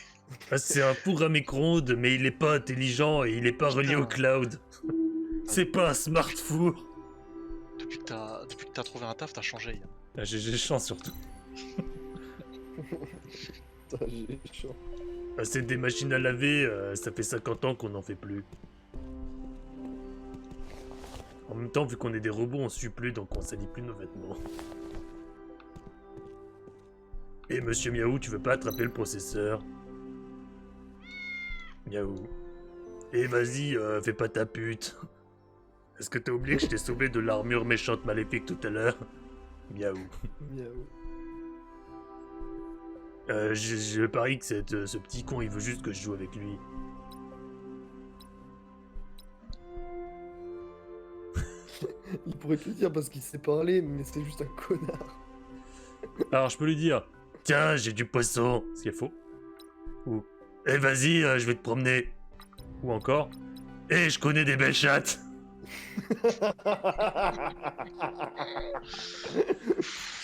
Ah, c'est un four à micro-ondes, mais il est pas intelligent et il est pas relié au cloud. C'est pas un smart four. Depuis que t'as trouvé un taf, t'as changé. Yann. Ah, j'ai chance surtout. Putain, j'ai chaud. C'est des machines à laver, ça fait 50 ans qu'on n'en fait plus. En même temps, vu qu'on est des robots, on sue plus, donc on salit plus nos vêtements. Et monsieur Miaou, tu veux pas attraper le processeur? Miaou. Et vas-y, fais pas ta pute. Est-ce que t'as oublié que je t'ai sauvé de l'armure méchante maléfique tout à l'heure? Miaou. Miaou. Je parie que ce petit con, il veut juste que je joue avec lui. Il pourrait te le dire parce qu'il sait parler, mais c'est juste un connard. Alors je peux lui dire, tiens, j'ai du poisson, ce qui est faux. Ou, eh vas-y, je vais te promener. Ou encore, eh, je connais des belles chattes.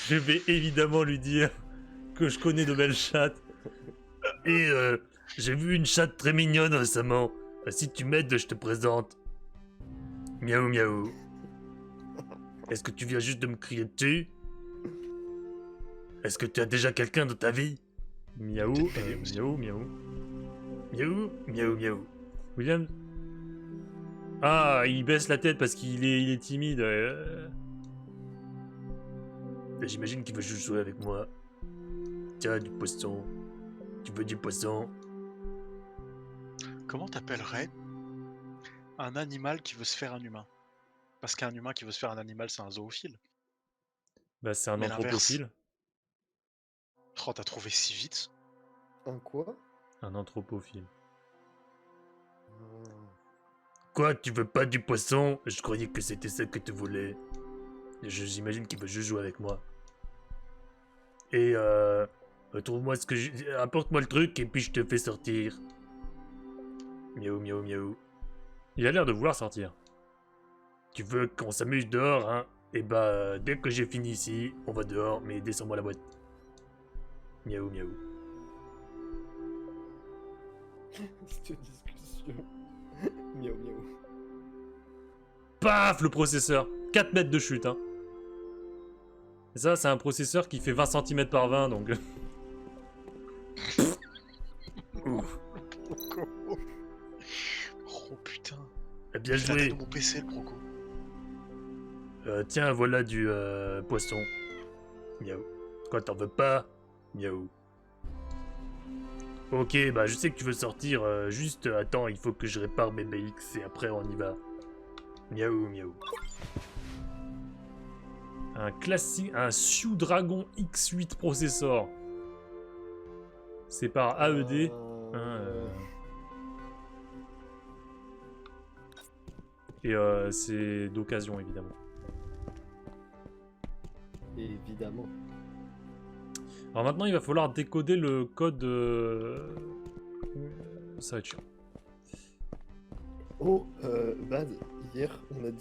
Je vais évidemment lui dire que je connais de belles chattes. Et j'ai vu une chatte très mignonne récemment. Si tu m'aides, je te présente. Miaou miaou. Est-ce que tu viens juste de me crier dessus? Est-ce que tu as déjà quelqu'un dans ta vie? Miaou, miaou, miaou. Miaou, miaou, miaou. William? Ah, il baisse la tête parce qu'il est timide. J'imagine qu'il veut juste jouer avec moi. Tiens, du poisson. Tu veux du poisson? Comment t'appellerais un animal qui veut se faire un humain? Parce qu'un humain qui veut se faire un animal, c'est un zoophile. Bah, c'est un Mais anthropophile. Oh, t'as trouvé si vite? Un quoi? Un anthropophile. Hmm. Quoi, tu veux pas du poisson? Je croyais que c'était ça que tu voulais. J'imagine qu'il veut juste jouer avec moi. Et trouve-moi ce que apporte-moi le truc et puis je te fais sortir. Miaou, miaou, miaou. Il a l'air de vouloir sortir. Tu veux qu'on s'amuse dehors, hein? Et bah, dès que j'ai fini ici, on va dehors, mais descends-moi la boîte. Miaou, miaou. Cette discussion. Miaou miaou. Paf, le processeur. 4 mètres de chute, hein. Et ça, c'est un processeur qui fait 20 cm par 20, donc... Ouf. Oh putain. Bien C'est la tête joué. de mon PC, le broco. Tiens, voilà du poisson. Miaou. Quoi, t'en veux pas? Miaou. Ok, bah je sais que tu veux sortir, juste attends, il faut que je répare mes BX et après on y va. Miaou, miaou. Un classique, un Sioux Dragon X8 processor. C'est par AED. Et c'est d'occasion évidemment. Évidemment. Alors maintenant il va falloir décoder le code. Ça va être chiant. Oh, Bad, hier on a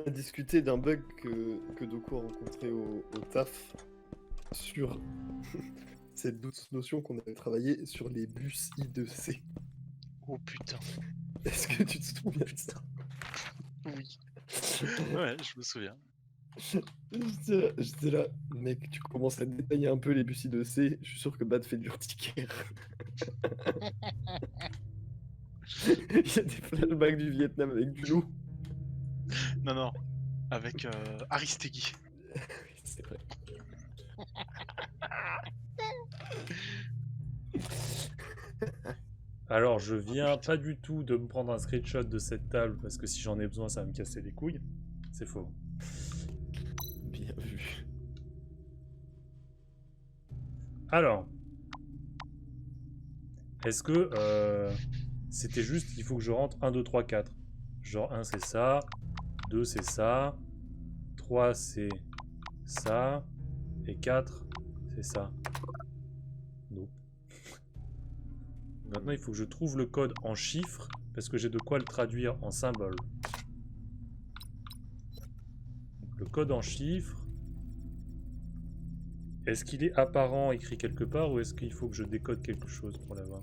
discuté d'un bug que Doku a rencontré au taf sur cette douce notion qu'on avait travaillé sur les bus I2C. Oh putain. Est-ce que tu te souviens de ça? Oui. Ouais, je me souviens. J'étais là, mec, tu commences à détailler un peu les bus I2C, je suis sûr que Bad fait du l'urticaire. Il y a des flashbacks du Vietnam avec du loup. Non, non. Avec Aristegui. Oui, c'est vrai. Alors je viens pas du tout de me prendre un screenshot de cette table parce que si j'en ai besoin ça va me casser les couilles. C'est faux. Bien vu. Alors. Est-ce que c'était juste qu'il faut que je rentre 1, 2, 3, 4. Genre 1 c'est ça, 2 c'est ça, 3 c'est ça, et 4 c'est ça. Non. Maintenant il faut que je trouve le code en chiffres, parce que j'ai de quoi le traduire en symboles. Le code en chiffres, est-ce qu'il est apparent écrit quelque part, ou est-ce qu'il faut que je décode quelque chose pour l'avoir?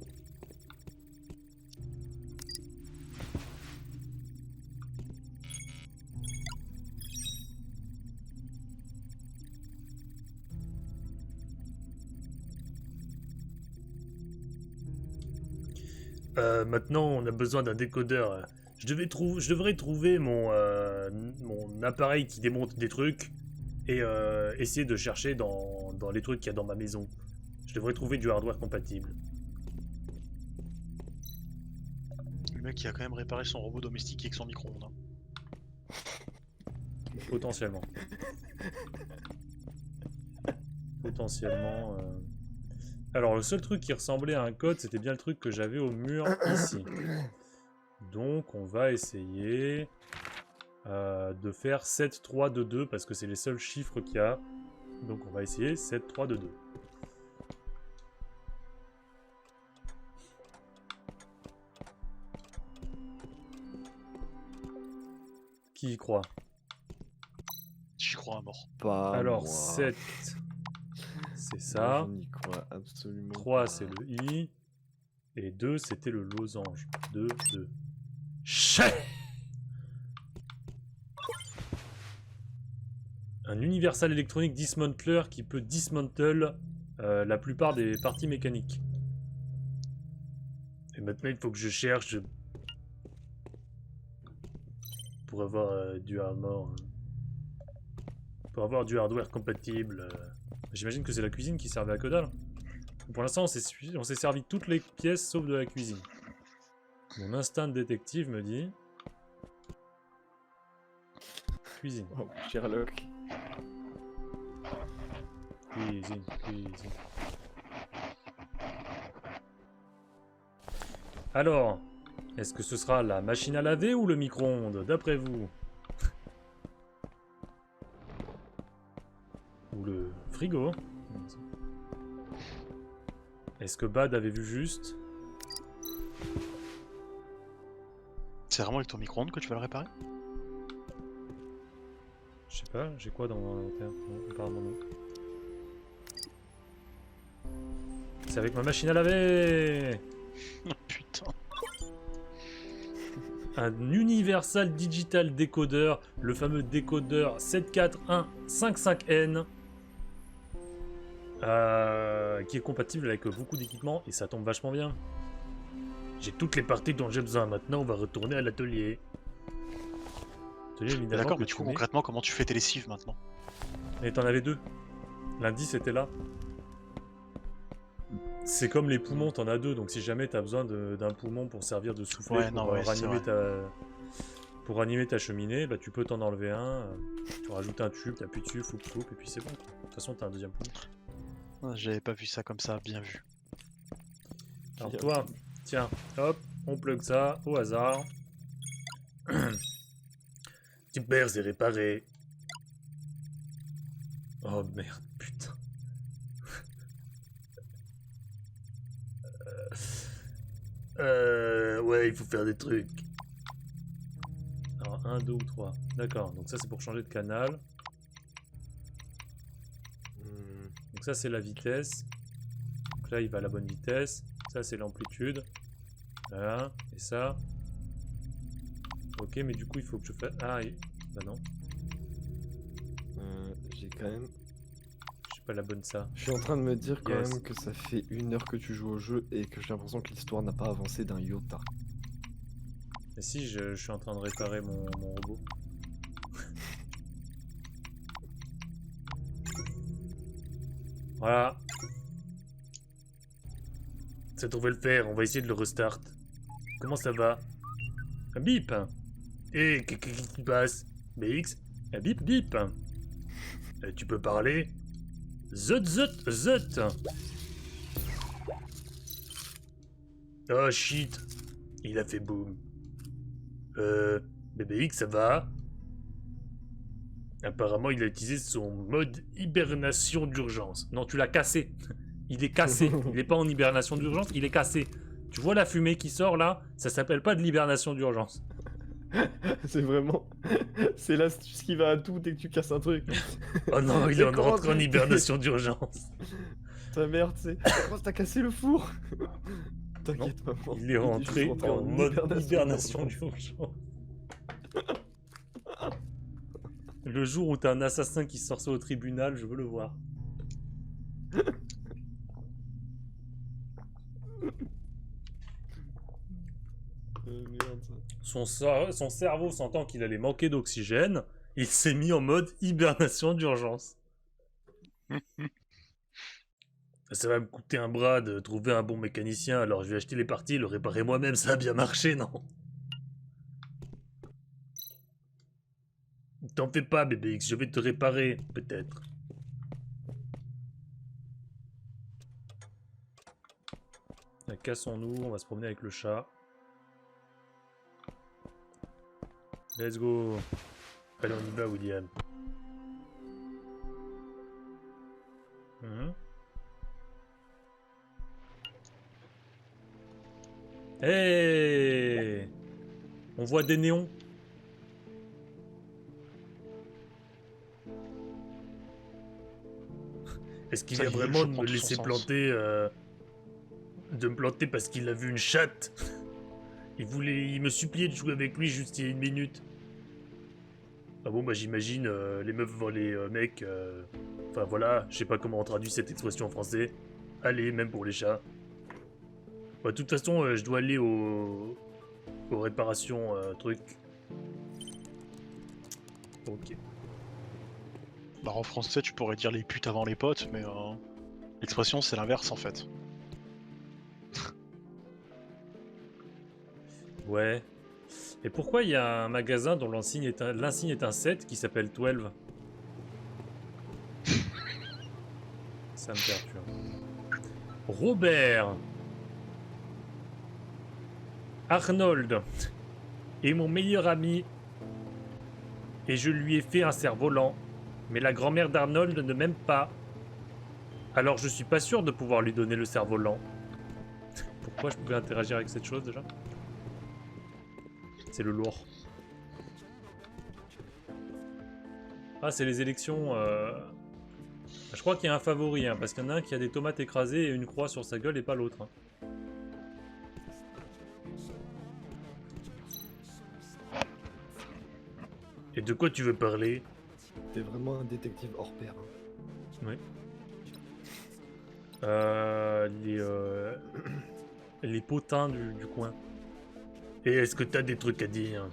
Maintenant, on a besoin d'un décodeur. Je devrais trouver mon appareil qui démonte des trucs et essayer de chercher dans les trucs qu'il y a dans ma maison. Je devrais trouver du hardware compatible. Le mec qui a quand même réparé son robot domestique avec son micro-ondes. Hein. Potentiellement. Potentiellement. Alors, le seul truc qui ressemblait à un code, c'était bien le truc que j'avais au mur ici. Donc, on va essayer de faire 7, 3, 2, 2, parce que c'est les seuls chiffres qu'il y a. Donc, on va essayer 7, 3, 2, 2. Qui y croit? J'y crois à mort. Pas Alors, moi. 7, c'est Moi, ça. je n'y crois absolument 3, pas. c'est le I. Et 2, c'était le losange. 2, 2. Chais! Un Universal Electronic Dismantler qui peut dismantle la plupart des parties mécaniques. Et maintenant, il faut que je cherche pour avoir du armor. Pour avoir du hardware compatible. J'imagine que c'est la cuisine qui servait à que dalle. Pour l'instant, on s'est servi toutes les pièces sauf de la cuisine. Mon instinct de détective me dit... Cuisine. Oh, Sherlock. Cuisine, cuisine. Alors, est-ce que ce sera la machine à laver ou le micro-ondes, d'après vous? Ou le frigo? Est-ce que Bad avait vu juste? C'est vraiment avec ton micro-ondes que tu vas le réparer? Je sais pas, j'ai quoi dans mon inventaire? Non, apparemment non. C'est avec ma machine à laver! Oh putain. Un Universal Digital Decoder, le fameux décodeur 74155N, qui est compatible avec beaucoup d'équipements et ça tombe vachement bien. J'ai toutes les parties dont j'ai besoin. Maintenant, on va retourner à l'atelier. D'accord, mais du coup, concrètement, comment tu fais tes lessives maintenant? Et t'en avais 2. L'indice était là. C'est comme les poumons, t'en as 2, donc si jamais t'as besoin d'un poumon pour servir de soufflet Ouais, pour, non, ouais, pour ranimer ta cheminée, bah tu peux t'en enlever un, tu rajoutes un tube, t'appuies dessus, floup, et puis c'est bon. De toute façon, t'as un deuxième poumon. Ah, j'avais pas vu ça comme ça, bien vu. Alors toi, tiens, hop, on plug ça au hasard. Super, c'est réparé. Oh merde, putain. Ouais, il faut faire des trucs. Alors, 1, 2 ou 3. D'accord, donc ça c'est pour changer de canal. Donc ça c'est la vitesse. Donc là il va à la bonne vitesse. Ça c'est l'amplitude. Voilà, et ça. Ok, mais du coup il faut que je fasse... Ah, bah non. J'ai quand même... J'ai pas la bonne ça. Je suis en train de me dire quand Yes. même que ça fait 1 heure que tu joues au jeu et que j'ai l'impression que l'histoire n'a pas avancé d'un iota. Mais si, je suis en train de réparer mon robot. Voilà. Ça devrait le faire, on va essayer de le restart. Comment ça va? Un bip. Et qu'est-ce qui passe? BX? Un bip bip. Tu peux parler? Zut zut zut. Oh shit. Il a fait boum. BBX, ça va? Apparemment, il a utilisé son mode hibernation d'urgence. Non, tu l'as cassé. Il est cassé. Il est pas en hibernation d'urgence, il est cassé. Tu vois la fumée qui sort là? Ça s'appelle pas de l'hibernation d'urgence. C'est vraiment... C'est l'astuce qui va à tout dès que tu casses un truc. Oh non, il C'est est comment rentré en tu- hibernation d'urgence. Ta merde, c'est... Comment t'as cassé le four? T'inquiète, maman. Il est rentré juste en mode hibernation d'urgence. d'urgence. Le jour où t'as un assassin qui sort ça au tribunal, je veux le voir. Merde. Son cerveau sentant qu'il allait manquer d'oxygène, il s'est mis en mode hibernation d'urgence. Ça va me coûter un bras de trouver un bon mécanicien, alors je vais acheter les parties et le réparer moi-même, ça a bien marché, non? T'en fais pas, bébé X, je vais te réparer, peut-être. Cassons-nous, on va se promener avec le chat. Let's go. Allez, on y va, William. Hey, on voit des néons. Est-ce qu'il Ça vient y est, le vraiment jeu de prend me tout son laisser sens. planter de me planter parce qu'il a vu une chatte? Il me suppliait de jouer avec lui juste il y a 1 minute. Ah bon, bah j'imagine les meufs vont les mecs. Enfin voilà, je sais pas comment on traduit cette expression en français. Allez, même pour les chats. Bah, de toute façon, je dois aller aux réparations truc. Ok. Bah, en français, tu pourrais dire les putes avant les potes, mais l'expression c'est l'inverse en fait. Ouais. Et pourquoi il y a un magasin dont l'insigne est un 7 qui s'appelle 12? Ça me perturbe. Robert Arnold est mon meilleur ami et je lui ai fait un cerf-volant. Mais la grand-mère d'Arnold ne m'aime pas. Alors je suis pas sûr de pouvoir lui donner le cerf-volant. Pourquoi je pouvais interagir avec cette chose déjà? C'est le lourd. Ah, c'est les élections. Je crois qu'il y a un favori, hein, parce qu'il y en a un qui a des tomates écrasées et une croix sur sa gueule et pas l'autre. Hein. Et de quoi tu veux parler? T'es vraiment un détective hors pair. Hein. Oui. Les potins du coin. Et est-ce que t'as des trucs à dire?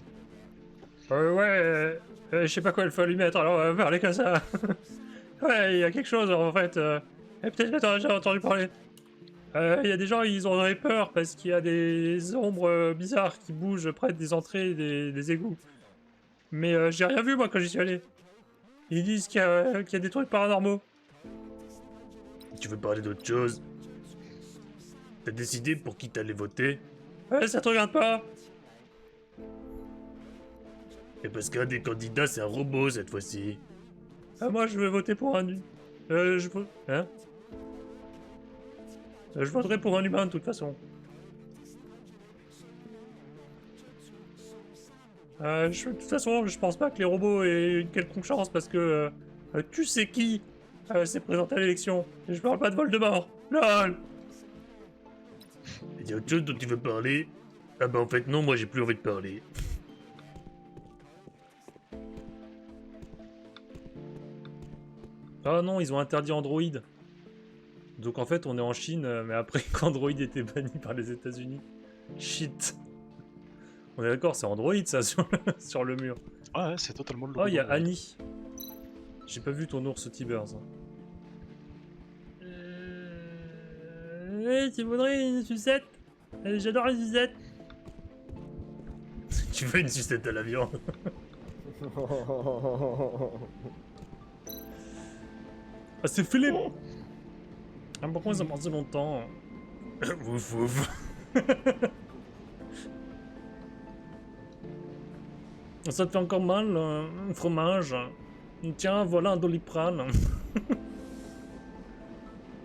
Ouais, je sais pas quoi il faut lui mettre, alors on va parler comme ça. Ouais, il y a quelque chose en fait. Et peut-être que t'en as déjà entendu parler. Il y a des gens, ils ont peur parce qu'il y a des ombres bizarres qui bougent près des entrées des égouts. Mais j'ai rien vu moi quand j'y suis allé. Ils disent qu'il y a des trucs paranormaux. Tu veux parler d'autre chose? T'as décidé pour qui t'allais voter? Ça te regarde pas. Et parce qu'un des candidats c'est un robot cette fois-ci. Moi je vais voter pour un... je voterai pour un humain de toute façon. De toute façon, je pense pas que les robots aient une quelconque chance parce que tu sais qui s'est présenté à l'élection. Et je parle pas de Voldemort. LOL. Il y a autre chose dont tu veux parler? Ah bah en fait non, moi j'ai plus envie de parler. Ah non, ils ont interdit Android. Donc en fait on est en Chine, mais après qu'Android était banni par les États-Unis. Shit. On est d'accord, c'est Android ça sur le mur. Ouais, c'est totalement le logo. Oh, il y a d'Android. Annie. J'ai pas vu ton ours Tiber, ça. Tu voudrais une sucette? J'adore les sucettes. Tu veux une sucette à la viande? Ah, c'est Philippe. Ah, pourquoi ça prend si longtemps? Ouf ouf. Ça te fait encore mal, fromage? Tiens, voilà un Doliprane.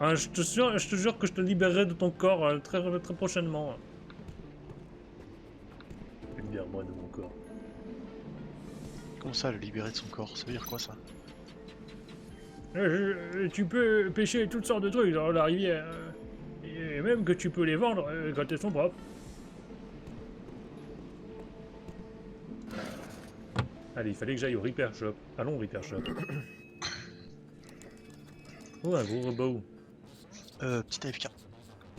Je te jure que je te libérerai de ton corps très prochainement. Libère-moi de mon corps. Comment ça, le libérer de son corps? Ça veut dire quoi ça? Tu peux pêcher toutes sortes de trucs dans la rivière. Et même que tu peux les vendre quand elles sont propres. Allez, il fallait que j'aille au Repair Shop. Allons au Repair Shop. Oh, un gros robot. Petit AFK.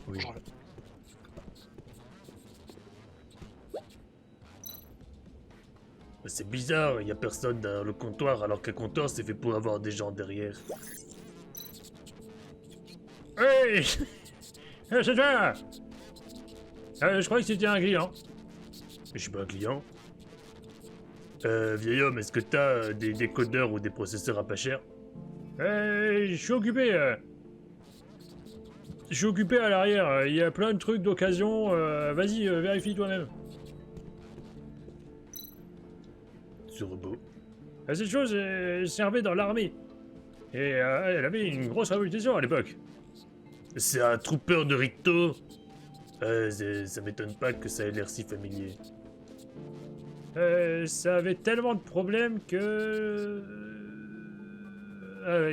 Oui. Genre là. C'est bizarre, il y a personne dans le comptoir alors qu'un comptoir c'est fait pour avoir des gens derrière. Hey c'est toi je croyais que c'était un client. Mais je suis pas un client. Vieil homme, est-ce que t'as des décodeurs ou des processeurs à pas cher? Je suis occupé. Je suis occupé à l'arrière, il y a plein de trucs d'occasion, vas-y, vérifie toi-même. Ce robot. Cette chose servait dans l'armée. Et elle avait une grosse réputation à l'époque. C'est un trooper de Ricto. Ça m'étonne pas que ça ait l'air si familier. Ça avait tellement de problèmes que...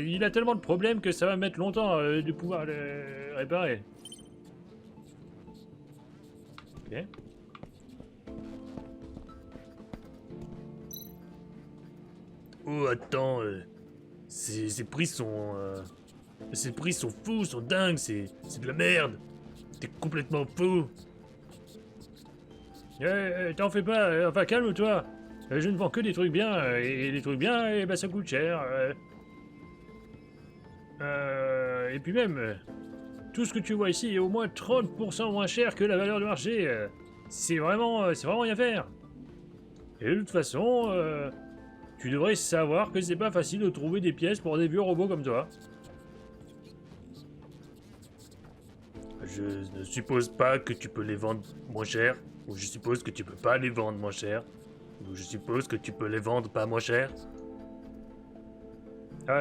il a tellement de problèmes que ça va mettre longtemps de pouvoir le réparer. Ok. Oh attends, ces prix sont... ces prix sont fous, sont dingues, c'est de la merde. T'es complètement fou. T'en fais pas, enfin calme-toi. Je ne vends que des trucs bien, et les trucs bien, bah ça coûte cher. Et puis même, tout ce que tu vois ici est au moins 30% moins cher que la valeur du marché. C'est vraiment rien faire. Et de toute façon, tu devrais savoir que c'est pas facile de trouver des pièces pour des vieux robots comme toi. Je ne suppose pas que tu peux les vendre moins cher, ou je suppose que tu peux pas les vendre moins cher, ou je suppose que tu peux les vendre pas moins cher.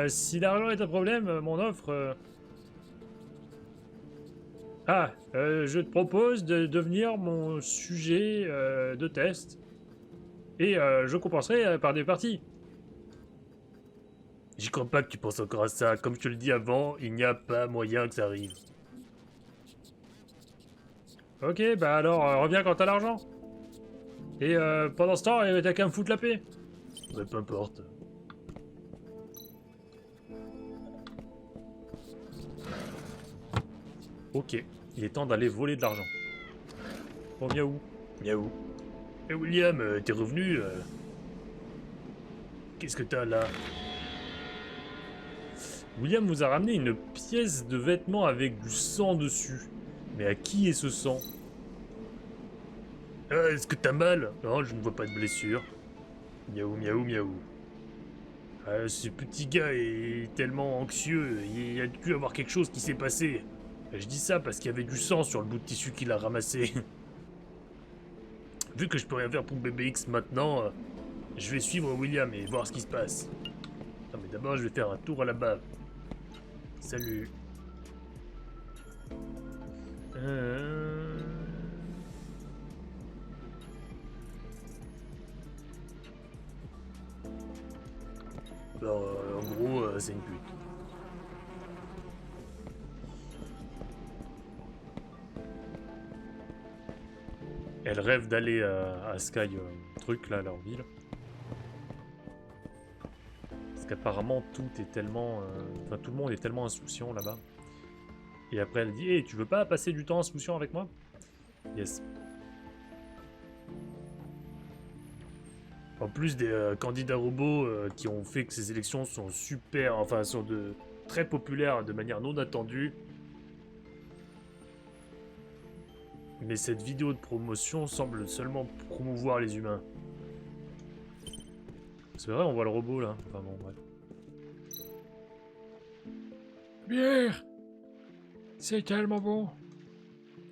Si l'argent est un problème, mon offre... je te propose de devenir mon sujet de test. Et je compenserai par des parties. J'y crois pas que tu penses encore à ça. Comme je te le dis avant, il n'y a pas moyen que ça arrive. Ok, bah alors reviens quand t'as l'argent. Et pendant ce temps, t'as qu'à me foutre la paix. Ouais, peu importe. Ok, il est temps d'aller voler de l'argent. Oh, miaou. Miaou. Eh William, t'es revenu Qu'est-ce que t'as là? William vous a ramené une pièce de vêtement avec du sang dessus. Mais à qui est ce sang? Est-ce que t'as mal? Non, je ne vois pas de blessure. Miaou, miaou, miaou. Ce petit gars est tellement anxieux, il a dû avoir quelque chose qui s'est passé. Je dis ça parce qu'il y avait du sang sur le bout de tissu qu'il a ramassé. Vu que je peux rien faire pour BBX maintenant, je vais suivre William et voir ce qui se passe. Non mais d'abord je vais faire un tour à la bave. Salut. Alors, en gros, c'est une pute. Elle rêve d'aller à Sky, truc là, leur ville. Parce qu'apparemment tout est tellement... Enfin, tout le monde est tellement insouciant là-bas. Et après elle dit, hey, tu veux pas passer du temps insouciant avec moi? Yes. En plus des candidats robots qui ont fait que ces élections sont super, enfin sont très populaires de manière non attendue. Mais cette vidéo de promotion semble seulement promouvoir les humains. C'est vrai, on voit le robot là. Enfin bon, bref. Bière! C'est tellement bon!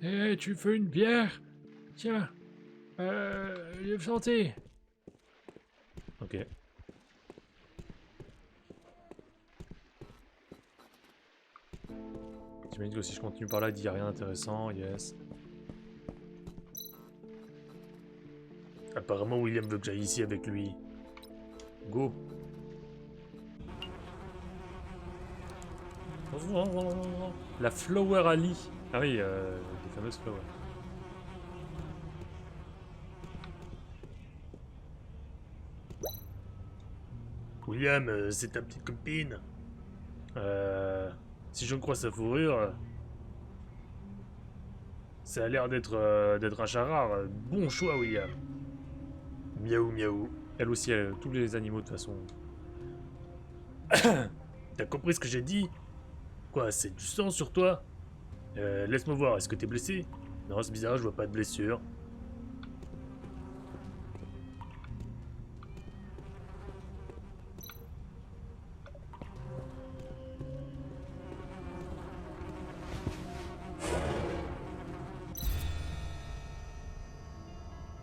Eh, tu veux une bière? Tiens! Santé! Ok. J'imagine que si je continue par là, il dit rien d'intéressant, yes. Apparemment, William veut que j'aille ici avec lui. Go. La Flower Alley. Ah oui, les fameuses flowers. William, c'est ta petite copine. Si je crois sa fourrure, ça a l'air d'être un chat rare. Bon choix, William. Miaou, miaou. Elle aussi, tous les animaux de toute façon. T'as compris ce que j'ai dit? Quoi, c'est du sang sur toi? Laisse-moi voir, est-ce que t'es blessé? Non, c'est bizarre, je vois pas de blessure.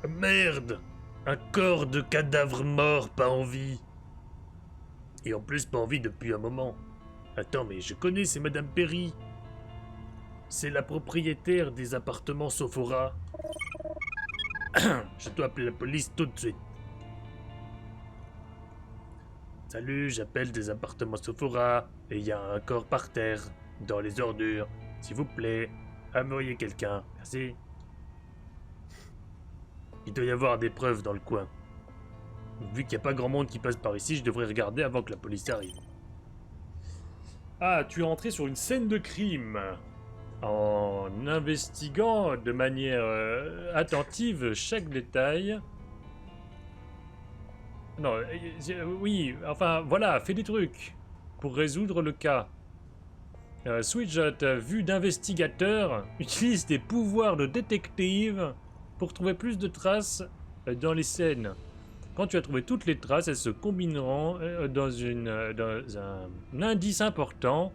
Merde! Un corps de cadavre mort, pas en vie. Et en plus, pas en vie depuis un moment. Attends, mais je connais, c'est Madame Perry. C'est la propriétaire des appartements Sophora. Je dois appeler la police tout de suite. Salut, j'appelle des appartements Sophora et il y a un corps par terre, dans les ordures. S'il vous plaît, envoyez quelqu'un. Merci. Il doit y avoir des preuves dans le coin. Vu qu'il n'y a pas grand monde qui passe par ici, je devrais regarder avant que la police arrive. Ah, tu es entré sur une scène de crime. En investiguant de manière attentive chaque détail. Non, oui, enfin voilà, fais des trucs pour résoudre le cas. Switchot, vue d'investigateur, utilise des pouvoirs de détective pour trouver plus de traces dans les scènes. Quand tu as trouvé toutes les traces, elles se combineront dans un indice important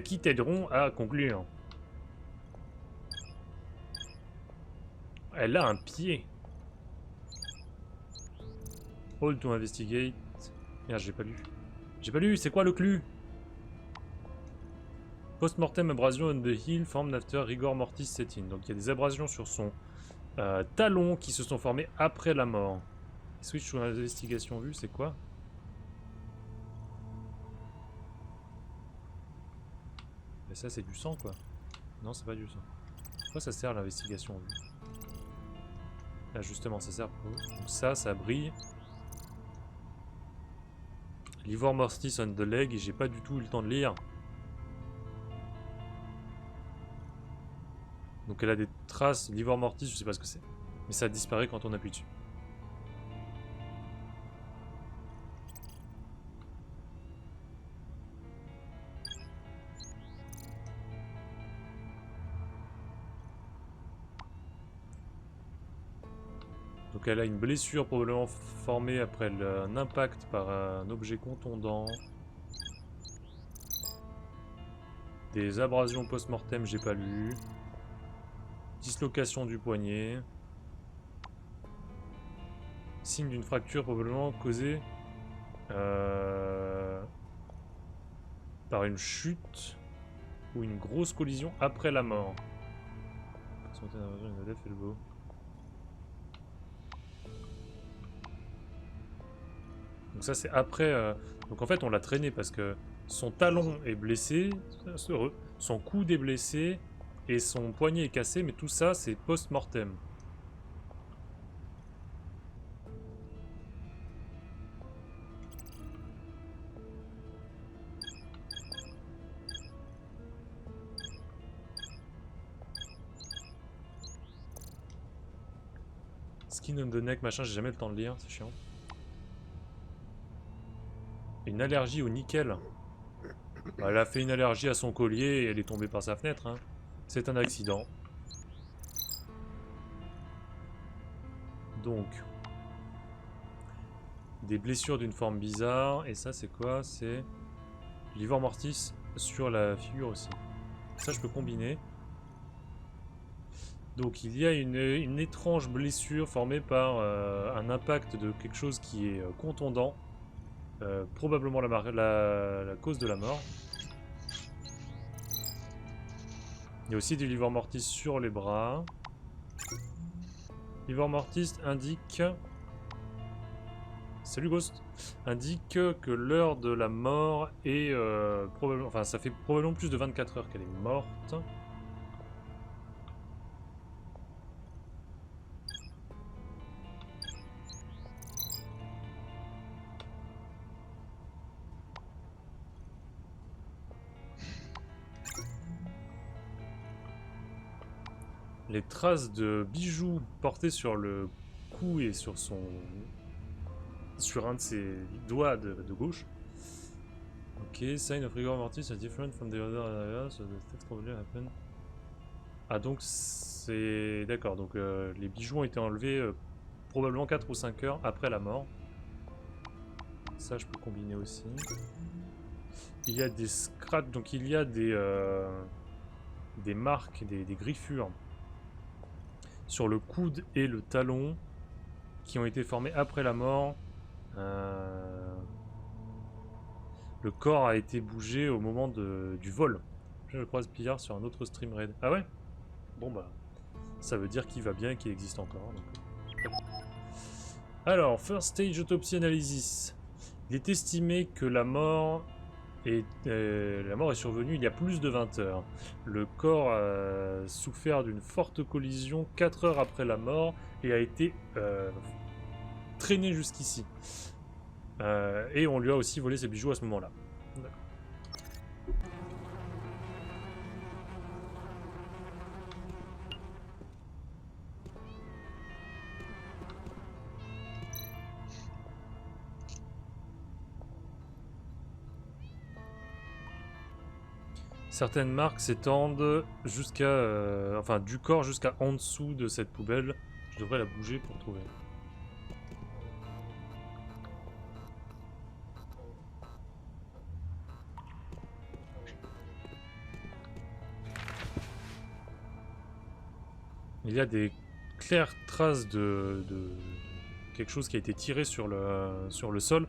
qui t'aideront à conclure. Elle a un pied. Hold to investigate. Merde, j'ai pas lu. J'ai pas lu, c'est quoi le clu? Post-mortem abrasion on the heel formed after rigor mortis set in. Donc il y a des abrasions sur son talon qui se sont formées après la mort. Switch to investigation vue, c'est quoi? Mais ça c'est du sang quoi. Non, c'est pas du sang. Pourquoi ça sert l'investigation vue? Là justement ça sert pour... Donc ça brille. Livor mortis on the leg, et j'ai pas du tout eu le temps de lire. Donc elle a des traces, Livor mortis, je sais pas ce que c'est. Mais ça disparaît quand on appuie dessus. Donc elle a une blessure probablement formée après un impact par un objet contondant. Des abrasions post-mortem, j'ai pas lu. Dislocation du poignet. Signe d'une fracture probablement causée par une chute ou une grosse collision après la mort. Donc ça c'est après... Donc en fait on l'a traîné parce que son talon est blessé, son coude est blessé et son poignet est cassé, mais tout ça c'est post-mortem. Skin on the neck, machin, j'ai jamais le temps de lire, c'est chiant. Une allergie au nickel. Bah, elle a fait une allergie à son collier et elle est tombée par sa fenêtre. Hein. C'est un accident. Donc. Des blessures d'une forme bizarre. Et ça c'est quoi? C'est Livor mortis sur la figure aussi. Ça je peux combiner. Donc il y a une étrange blessure formée par un impact de quelque chose qui est contondant. Probablement la cause de la mort. Il y a aussi du Livor mortis sur les bras. Livor mortis indique... Salut Ghost! Indique que l'heure de la mort est probablement... Enfin, ça fait probablement plus de 24 heures qu'elle est morte. Les traces de bijoux portés sur le cou et sur son sur un de ses doigts de gauche. Ok, sign of rigor mortis is different from the other areas, so the text probably happened. Ah donc c'est... D'accord, donc les bijoux ont été enlevés probablement 4 ou 5 heures après la mort. Ça je peux combiner aussi. Il y a des scratchs, donc il y a des marques, des griffures sur le coude et le talon qui ont été formées après la mort. Le corps a été bougé au moment du vol. Je croise Pillard sur un autre stream raid. Ah ouais? Bon bah, ça veut dire qu'il va bien et qu'il existe encore. Donc... Alors, First Stage Autopsy Analysis. Il est estimé que la mort est survenue il y a plus de 20 heures. Le corps a souffert d'une forte collision 4 heures après la mort et a été traîné jusqu'ici. Et on lui a aussi volé ses bijoux à ce moment-là. Certaines marques s'étendent jusqu'à... enfin, du corps jusqu'à en dessous de cette poubelle. Je devrais la bouger pour trouver. Il y a des claires traces de quelque chose qui a été tiré sur le sol,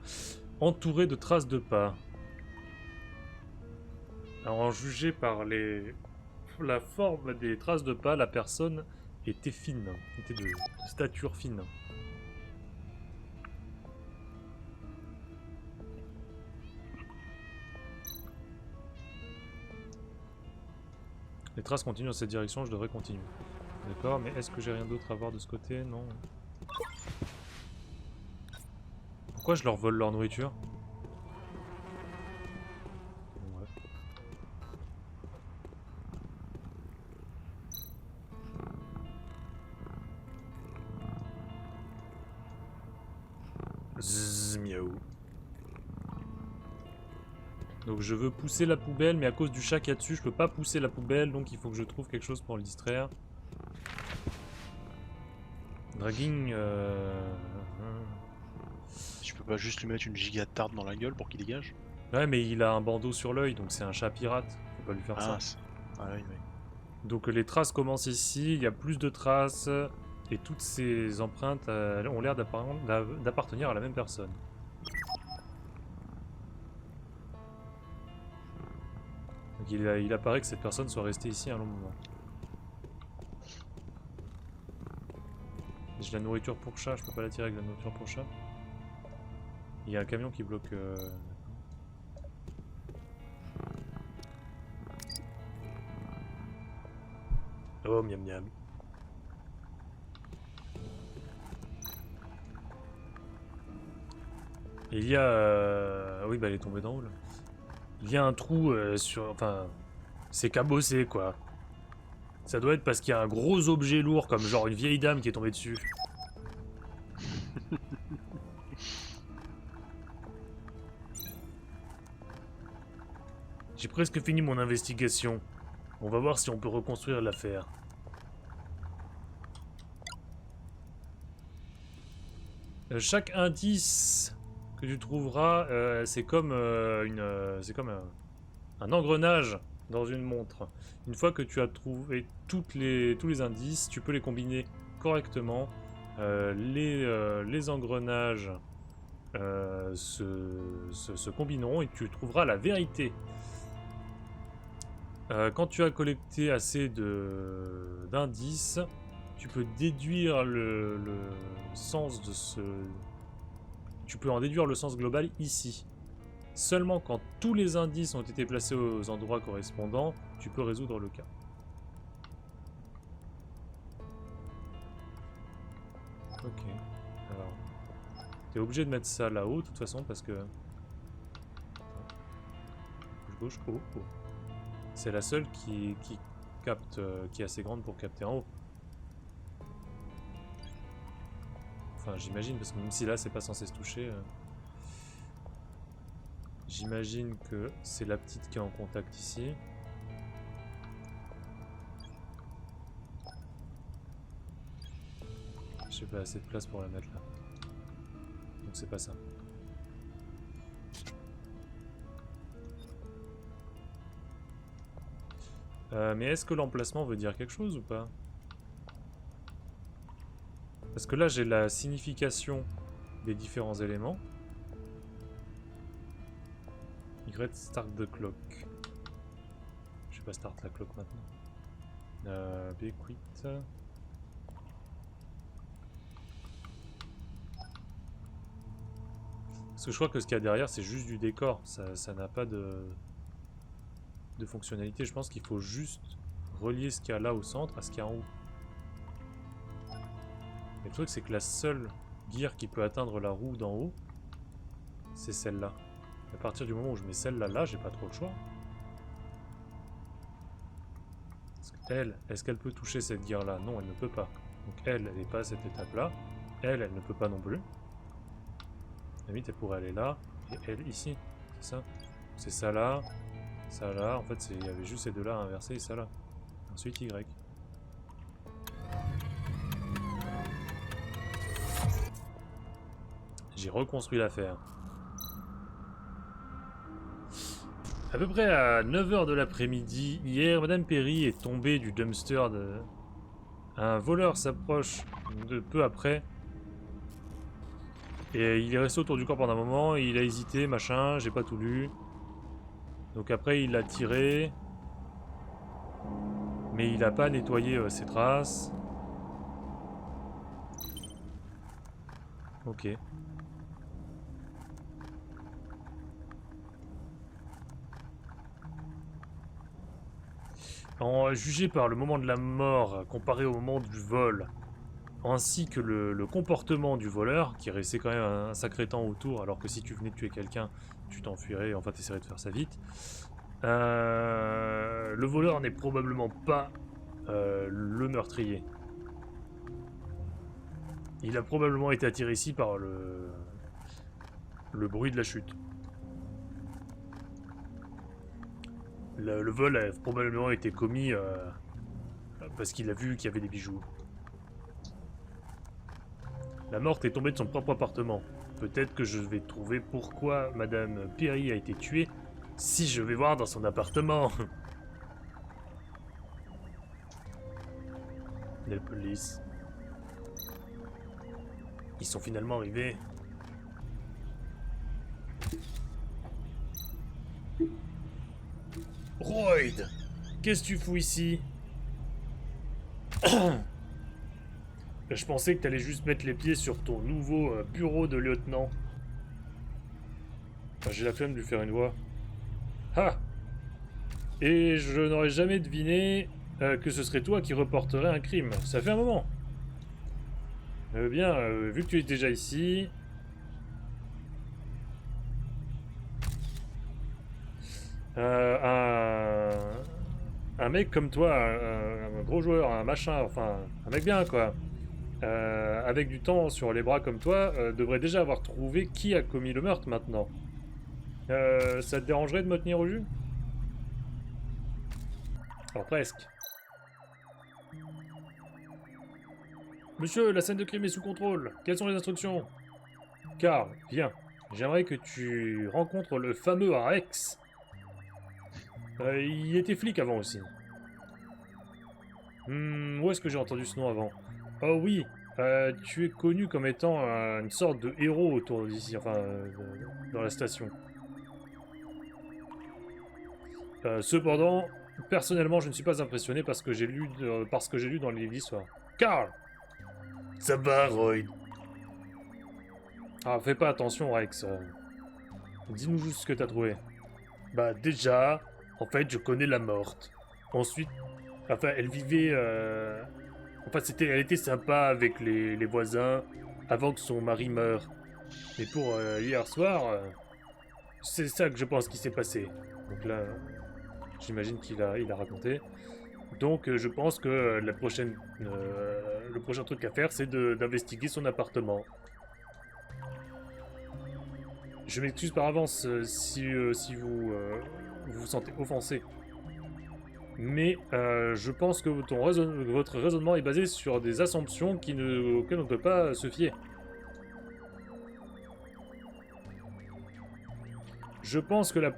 entouré de traces de pas. Alors, en juger par la forme des traces de pas, la personne était fine, était de stature fine. Les traces continuent dans cette direction, je devrais continuer. D'accord, mais est-ce que j'ai rien d'autre à voir de ce côté? Non. Pourquoi je leur vole leur nourriture? Ouais. Zzz, miaou. Donc je veux pousser la poubelle, mais à cause du chat qu'il y a dessus, je peux pas pousser la poubelle, donc il faut que je trouve quelque chose pour le distraire. Dragging... Tu peux pas juste lui mettre une giga tarte dans la gueule pour qu'il dégage? Ouais, mais il a un bandeau sur l'œil, donc c'est un chat pirate. Faut pas lui faire ça. Ah oui, oui. Donc les traces commencent ici, il y a plus de traces, et toutes ces empreintes ont l'air d'appartenir à la même personne. Donc il apparaît que cette personne soit restée ici un long moment. J'ai de la nourriture pour chat, je peux pas la tirer avec de la nourriture pour chat. Il y a un camion qui bloque... Oh, miam miam. Et il y a... Oui, bah elle est tombée d'en haut, là. Il y a un trou sur... Enfin... C'est cabossé, quoi. Ça doit être parce qu'il y a un gros objet lourd, comme genre une vieille dame qui est tombée dessus. J'ai presque fini mon investigation. On va voir si on peut reconstruire l'affaire. Chaque indice que tu trouveras, c'est comme, un engrenage dans une montre. Une fois que tu as trouvé tous les indices, tu peux les combiner correctement. Les engrenages se combineront et tu trouveras la vérité. Quand tu as collecté assez d'indices, tu peux déduire le sens de ce... Tu peux en déduire le sens global ici. Seulement quand tous les indices ont été placés aux endroits correspondants, tu peux résoudre le cas. Ok. Alors, t'es obligé de mettre ça là-haut, de toute façon, parce que... Gauche, haut, haut. C'est la seule qui capte, qui est assez grande pour capter en haut. Enfin, j'imagine, parce que même si là, c'est pas censé se toucher... J'imagine que c'est la petite qui est en contact ici. J'ai pas assez de place pour la mettre là. Donc c'est pas ça. Mais est-ce que l'emplacement veut dire quelque chose ou pas? Parce que là j'ai la signification des différents éléments. Y start the clock. Je vais pas start la clock maintenant. B quit. Parce que je crois que ce qu'il y a derrière c'est juste du décor. Ça n'a pas de fonctionnalité. Je pense qu'il faut juste relier ce qu'il y a là au centre à ce qu'il y a en haut. Et le truc c'est que la seule gear qui peut atteindre la roue d'en haut, c'est celle-là. À partir du moment où je mets celle-là là, j'ai pas trop le choix. Parce qu'elle, est-ce qu'elle peut toucher cette gear-là? Non, elle ne peut pas. Donc elle n'est pas à cette étape-là. Elle ne peut pas non plus. À la limite, elle pourrait aller là. Et elle ici. C'est ça. C'est ça là. Ça là. En fait, il y avait juste ces deux-là à inverser et ça là. Ensuite, Y. J'ai reconstruit l'affaire. À peu près à 9 h de l'après-midi, hier, Madame Perry est tombée du dumpster de... Un voleur s'approche de peu après. Et il est resté autour du corps pendant un moment, il a hésité, machin, j'ai pas tout lu. Donc après il l'a tiré. Mais il a pas nettoyé ses traces. Ok. Jugé par le moment de la mort comparé au moment du vol, ainsi que le comportement du voleur, qui est resté quand même un sacré temps autour, alors que si tu venais de tuer quelqu'un, tu t'enfuirais, enfin t'essaierais de faire ça vite. Le voleur n'est probablement pas le meurtrier. Il a probablement été attiré ici par le bruit de la chute. Le vol a probablement été commis parce qu'il a vu qu'il y avait des bijoux. La morte est tombée de son propre appartement. Peut-être que je vais trouver pourquoi Madame Perry a été tuée si je vais voir dans son appartement. La police. Ils sont finalement arrivés. Royd, qu'est-ce que tu fous ici? Je pensais que t'allais juste mettre les pieds sur ton nouveau bureau de lieutenant. Enfin, j'ai la flemme de lui faire une voix. Ah! Et je n'aurais jamais deviné que ce serait toi qui reporterais un crime. Ça fait un moment. Bien, vu que tu es déjà ici... un mec comme toi, un gros joueur, un machin, enfin, un mec bien quoi, avec du temps sur les bras comme toi, devrait déjà avoir trouvé qui a commis le meurtre maintenant. Ça te dérangerait de me tenir au jus? Alors presque. Monsieur, la scène de crime est sous contrôle. Quelles sont les instructions? Carl, viens. J'aimerais que tu rencontres le fameux Rex. Il était flic avant aussi. Où est-ce que j'ai entendu ce nom avant? Oh oui, tu es connu comme étant une sorte de héros autour d'ici, enfin, dans la station. Cependant, personnellement, je ne suis pas impressionné parce que j'ai lu dans les livres d'histoire. Carl! Ça va, Roy. Ah, fais pas attention, Rex. Dis-nous juste ce que t'as trouvé. Bah, déjà, en fait, je connais la morte. Ensuite, enfin, elle vivait... Enfin, elle était sympa avec les voisins avant que son mari meure. Mais pour hier soir, c'est ça que je pense qui s'est passé. Donc là, j'imagine qu'il a raconté. Donc je pense que le le prochain truc à faire, c'est d'investiguer son appartement. Je m'excuse par avance si vous vous sentez offensé. Mais je pense que votre raisonnement est basé sur des assumptions auxquelles on ne peut pas se fier. Je pense que la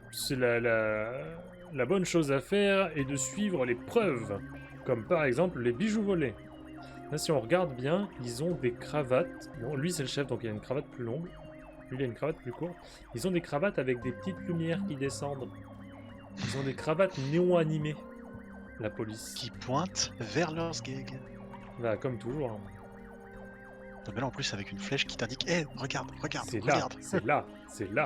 bonne chose à faire est de suivre les preuves, comme par exemple les bijoux volés. Là, si on regarde bien, ils ont des cravates. Bon, lui c'est le chef, donc il a une cravate plus longue. Lui il a une cravate plus courte. Ils ont des cravates avec des petites lumières qui descendent. Ils ont des cravates néon-animées, la police. Qui pointent vers leurs gigs. Bah, comme toujours. Hein. Non, mais là en plus avec une flèche qui t'indique hé, regarde, C'est là, regarde. c'est là, c'est là.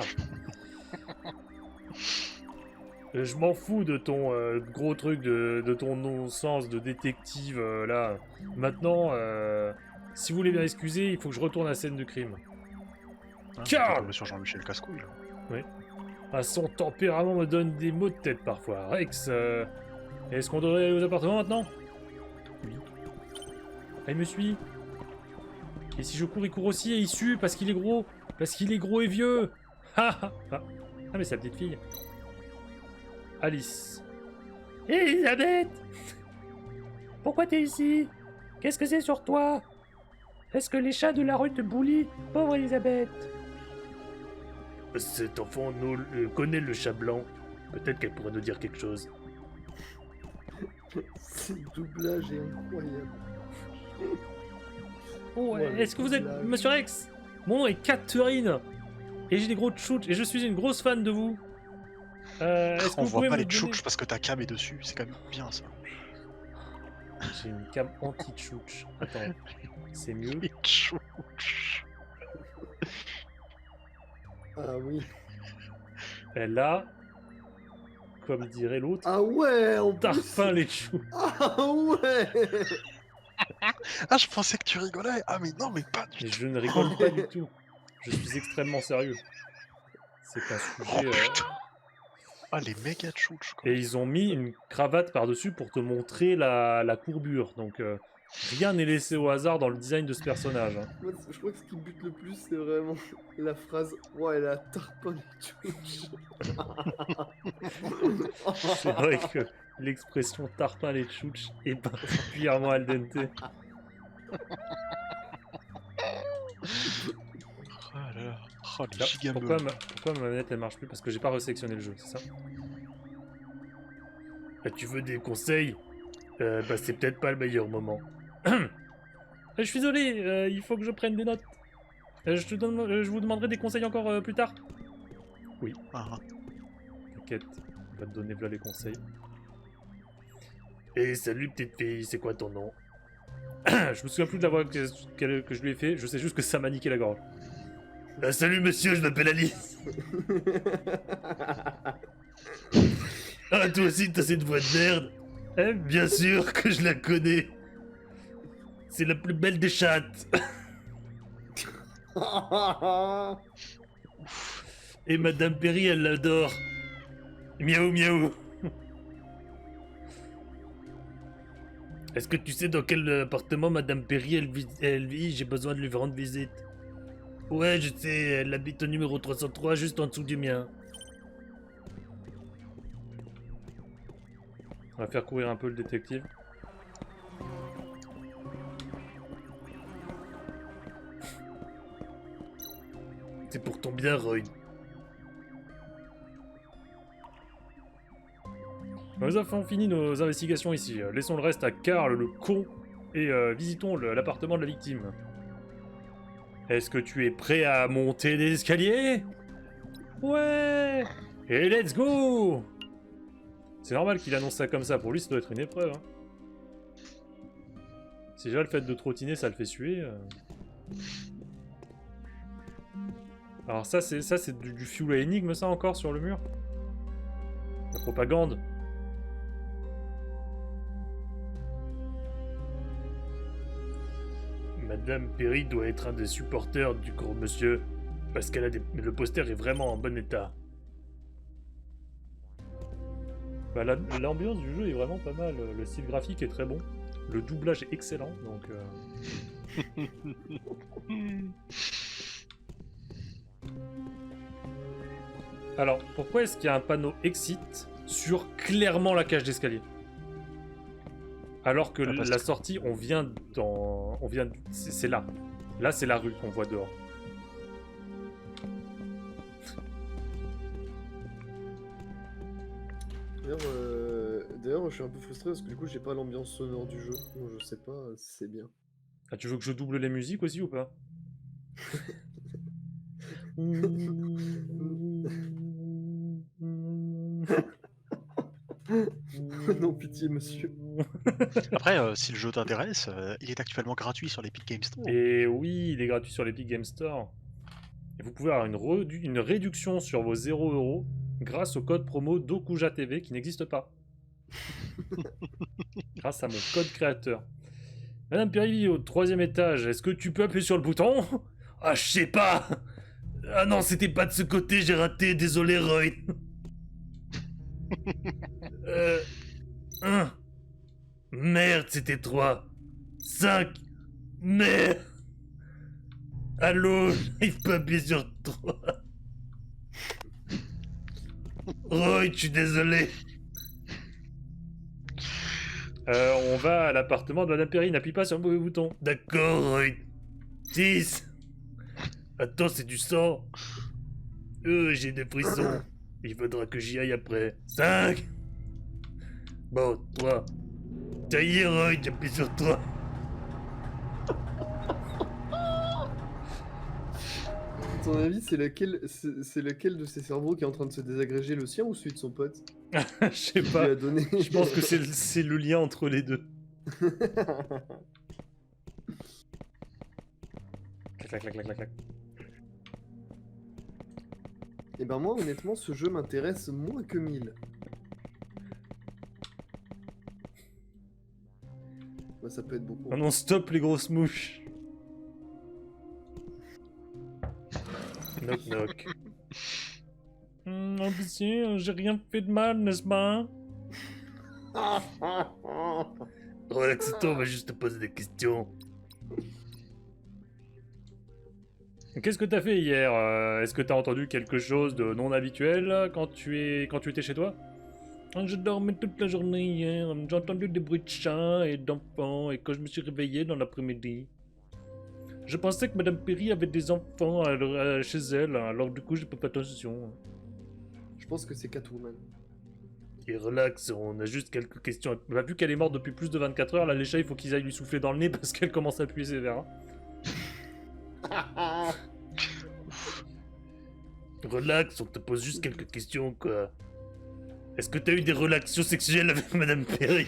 Je m'en fous de ton gros truc, de ton non-sens de détective là. Maintenant, si vous voulez bien excuser, il faut que je retourne à la scène de crime. Hein, Carl t'es tombé sur Jean-Michel Cascouille là. Ah, son tempérament me donne des maux de tête parfois. Rex, est-ce qu'on devrait aller aux appartements maintenant? Oui. Ah, il me suit. Et si je cours, il court aussi et il sue parce qu'il est gros. Parce qu'il est gros et vieux. Ah, mais c'est la petite fille. Alice. Elisabeth! Pourquoi t'es ici? Qu'est-ce que c'est sur toi? Est-ce que les chats de la rue te boulient? Pauvre Elisabeth! Cet enfant connaît le chat blanc. Peut-être qu'elle pourrait nous dire quelque chose. Ce doublage est incroyable. Ouais, est-ce que vous êtes Monsieur Rex? Mon nom est Catherine. Et j'ai des gros tchouches. Et je suis une grosse fan de vous. Est-ce que On vous voit pouvez pas me les donner... tchouches parce que ta cam est dessus, c'est quand même bien ça. J'ai une cam anti-tchouch. Attends, c'est mieux. Les tchouches. Ah oui. Elle a, comme dirait l'autre, Ah ouais, en plus. tarpin les choux. Ah ouais. Ah, je pensais que tu rigolais. Ah, mais non, mais pas du Mais tout. je ne rigole pas du tout. Je suis extrêmement sérieux. C'est un sujet... Ah, les méga tchouches quoi. Et ils ont mis une cravate par-dessus pour te montrer la courbure. Donc rien n'est laissé au hasard dans le design de ce personnage. Hein. Moi, je crois que ce qui me bute le plus, c'est vraiment la phrase « Ouais, elle a tarpon et touche ». C'est vrai que l'expression tarpin les tchouches est particulièrement al dente. Oh là là. Oh, les Tiens, gigameux. pourquoi ma manette elle marche plus? Parce que j'ai pas resélectionné le jeu, c'est ça? Tu veux des conseils? Bah c'est peut-être pas le meilleur moment. Je suis désolé, il faut que je prenne des notes. Je vous demanderai des conseils encore plus tard. Oui, Ah, t'inquiète, on va te donner voilà les conseils. Et salut petite fille, c'est quoi ton nom? Je me souviens plus de la voix que je lui ai fait, je sais juste que ça m'a niqué la gorge. Salut monsieur, je m'appelle Alice. Ah, toi aussi t'as cette voix de merde? Bien sûr que je la connais. C'est la plus belle des chattes. Et Madame Perry, elle l'adore. Miaou miaou. Est-ce que tu sais dans quel appartement Madame Perry elle vit? J'ai besoin de lui rendre visite. Ouais, je sais, elle habite au numéro 303, juste en dessous du mien. On va faire courir un peu le détective. C'est pour ton bien, Roy. Nous avons fini nos investigations ici. Laissons le reste à Carl, le con, et visitons l'appartement de la victime. Est-ce que tu es prêt à monter les escaliers? Ouais! Et let's go! C'est normal qu'il annonce ça comme ça, pour lui ça doit être une épreuve. Hein. Si déjà le fait de trottiner ça le fait suer. Alors ça c'est du fuel à énigme ça encore sur le mur? La propagande. Madame Perry doit être un des supporters du gros monsieur, parce qu'elle a le poster est vraiment en bon état. Bah, l'ambiance du jeu est vraiment pas mal, le style graphique est très bon. Le doublage est excellent, donc... Alors, pourquoi est-ce qu'il y a un panneau exit sur clairement la cage d'escalier? Alors que parce la que- sortie, on vient dans... C'est là. Là, c'est la rue qu'on voit dehors. D'ailleurs, je suis un peu frustré parce que du coup, j'ai pas l'ambiance sonore du jeu. Donc, je sais pas si c'est bien. Ah, tu veux que je double les musiques aussi ou pas? Non, pitié, monsieur. Après, si le jeu t'intéresse, il est actuellement gratuit sur l'Epic Games Store. Et oui, il est gratuit sur l'Epic Game Store. Et vous pouvez avoir une réduction sur vos 0 € grâce au code promo DokujaTV qui n'existe pas. Grâce à mon code créateur. Madame Perry, au 3e étage, est-ce que tu peux appuyer sur le bouton? Ah, je sais pas. Ah non, c'était pas de ce côté, j'ai raté, désolé Roy. 1. Merde, c'était 3. 5. Merde. Allô, j'arrive pas à appuyer sur 3. Roy, je suis désolé. On va à l'appartement de Madame Perry, n'appuie pas sur le mauvais bouton. D'accord, Roy. 6. Attends, c'est du sang. J'ai des frissons. Il faudra que j'y aille après. 5. Bon, 3. Ça y est, Roy, j'appuie sur 3. À ton avis, c'est lequel de ses cerveaux qui est en train de se désagréger, le sien ou celui de son pote? Je sais Qui lui pas. a donné. Je pense que c'est le lien entre les deux. Clac, clac, clac, clac, clac. Et ben moi, honnêtement, ce jeu m'intéresse moins que 1000. Bah, ça peut être beaucoup. Oh non, stop les grosses mouches. Knock knock. Ambitieux, j'ai rien fait de mal, n'est-ce pas? Relaxe-toi, on va juste te poser des questions. Qu'est-ce que t'as fait hier? Est-ce que t'as entendu quelque chose de non habituel quand tu étais chez toi? Je dormais toute la journée hier, j'ai entendu des bruits de chats et d'enfants, et quand je me suis réveillé dans l'après-midi, je pensais que Madame Perry avait des enfants chez elle, alors du coup j'ai pas fait attention. Je pense que c'est Catwoman. Et relax, on a juste quelques questions. Bah, vu qu'elle est morte depuis plus de 24 heures, là les chats il faut qu'ils aillent lui souffler dans le nez parce qu'elle commence à puer sévère. Hein. Relax, on te pose juste quelques questions quoi. Est-ce que t'as eu des relations sexuelles avec Madame Perry?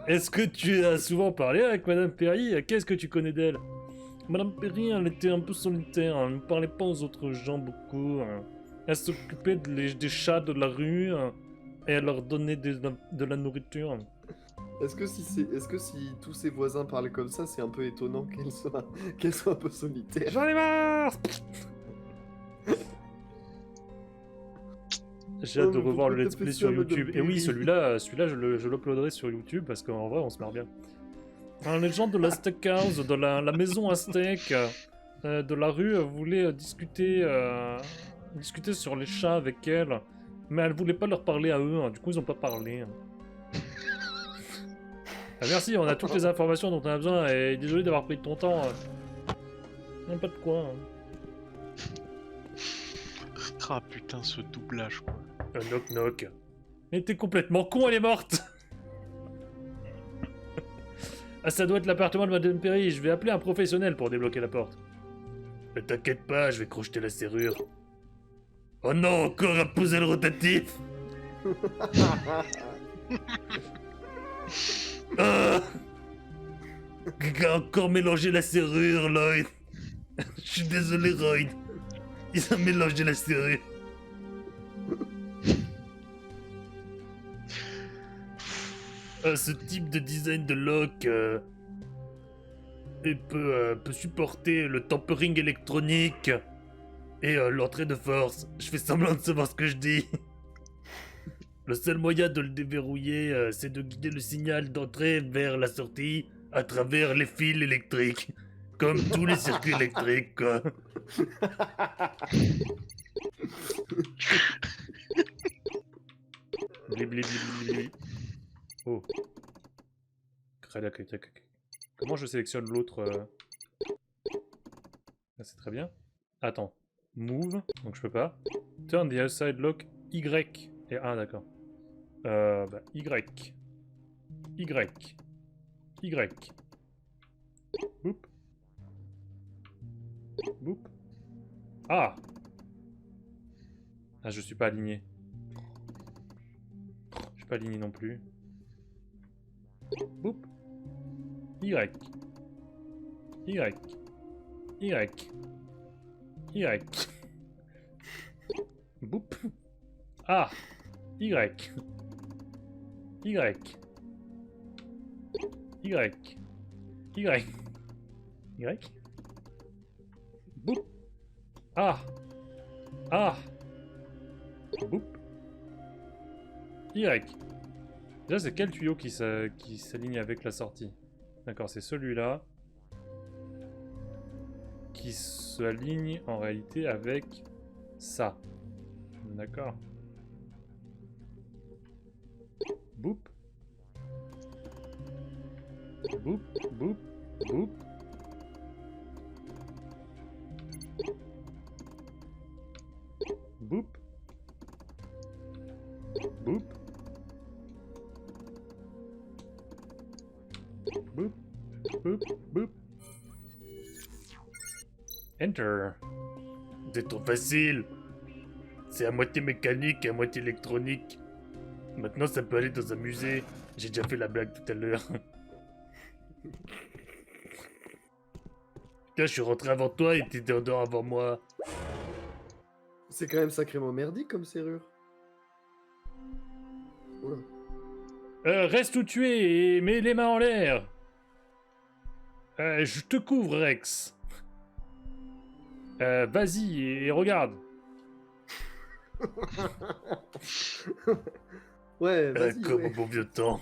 Est-ce que tu as souvent parlé avec Madame Perry? Qu'est-ce que tu connais d'elle? Madame Perry, elle était un peu solitaire, elle ne parlait pas aux autres gens beaucoup. Elle s'occupait des chats de la rue et elle leur donnait de la nourriture. Est-ce que si tous ses voisins parlent comme ça, c'est un peu étonnant qu'elle soit un peu solitaire? J'en ai marre! J'ai hâte de mais revoir le pourquoi let's t'as play fait sur ça, Madame YouTube. Et oui, Perry celui-là, je l'uploaderai sur YouTube parce qu'en vrai, on se marre bien. Les gens de la steakhouse, de la maison à steak, de la rue, voulaient discuter sur les chats avec elle. Mais elle voulait pas leur parler à eux, du coup ils ont pas parlé. Merci, on a toutes les informations dont on a besoin et désolé d'avoir pris de ton temps. Non, pas de quoi. Ah putain, ce doublage quoi. Knock knock. Mais t'es complètement con, elle est morte. Ah, ça doit être l'appartement de Madame Perry, je vais appeler un professionnel pour débloquer la porte. Ne t'inquiète pas, je vais crocheter la serrure. Oh non, encore un puzzle rotatif. Ah, quelqu'un a encore mélangé la serrure, Lloyd. Je suis désolé, Lloyd. Ils ont mélangé la serrure. Ce type de design de lock peut supporter le tempering électronique et l'entrée de force. Je fais semblant de savoir ce que je dis. Le seul moyen de le déverrouiller, c'est de guider le signal d'entrée vers la sortie à travers les fils électriques. Comme tous les circuits électriques, quoi. Blib, blib, blib, blib. Oh. Comment je sélectionne l'autre Là, c'est très bien. Attends. Move. Donc je peux pas. Turn the outside lock Y. Et ah, d'accord. Bah, Y. Y. Y. Boop. Boop. Ah! Ah, je suis pas aligné. Je suis pas aligné non plus. Boop. Y. Y. Y. Y. Boop. Ah! Y. Y. Y. Y. Y. Boop. Ah! Ah! Boop. Y. Déjà, c'est quel tuyau qui s'aligne avec la sortie? D'accord, c'est celui-là. Qui s'aligne en réalité avec ça. D'accord. Boop. Boop, boop, boop. Boop. Boop. Boop. Boop. Boop. Enter. C'est trop facile. C'est à moitié mécanique et à moitié électronique. Maintenant, ça peut aller dans un musée. J'ai déjà fait la blague tout à l'heure. Putain, je suis rentré avant toi et t'étais en dehors avant moi. C'est quand même sacrément merdique comme serrure. Oula. Reste où tu es et mets les mains en l'air. Je te couvre, Rex. Vas-y et regarde. Ouais, vas-y. Comme Ouais. au bon vieux temps.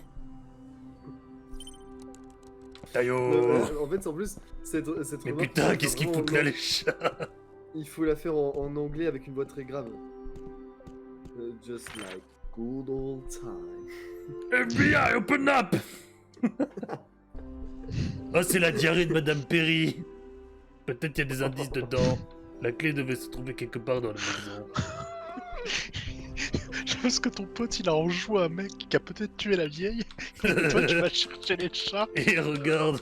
Taillot. En fait, en plus, cette Mais remarque, putain, c'est qu'est-ce qu'ils vraiment foutent là, les chats? Il faut la faire en anglais avec une voix très grave. Just like good old time. FBI, open up. Oh, c'est la diarrhée de Madame Perry. Peut-être qu'il y a des indices dedans. La clé devait se trouver quelque part dans la maison. Je pense que ton pote il a enjoué un mec qui a peut-être tué la vieille. Et toi tu vas chercher les chats. Et regarde,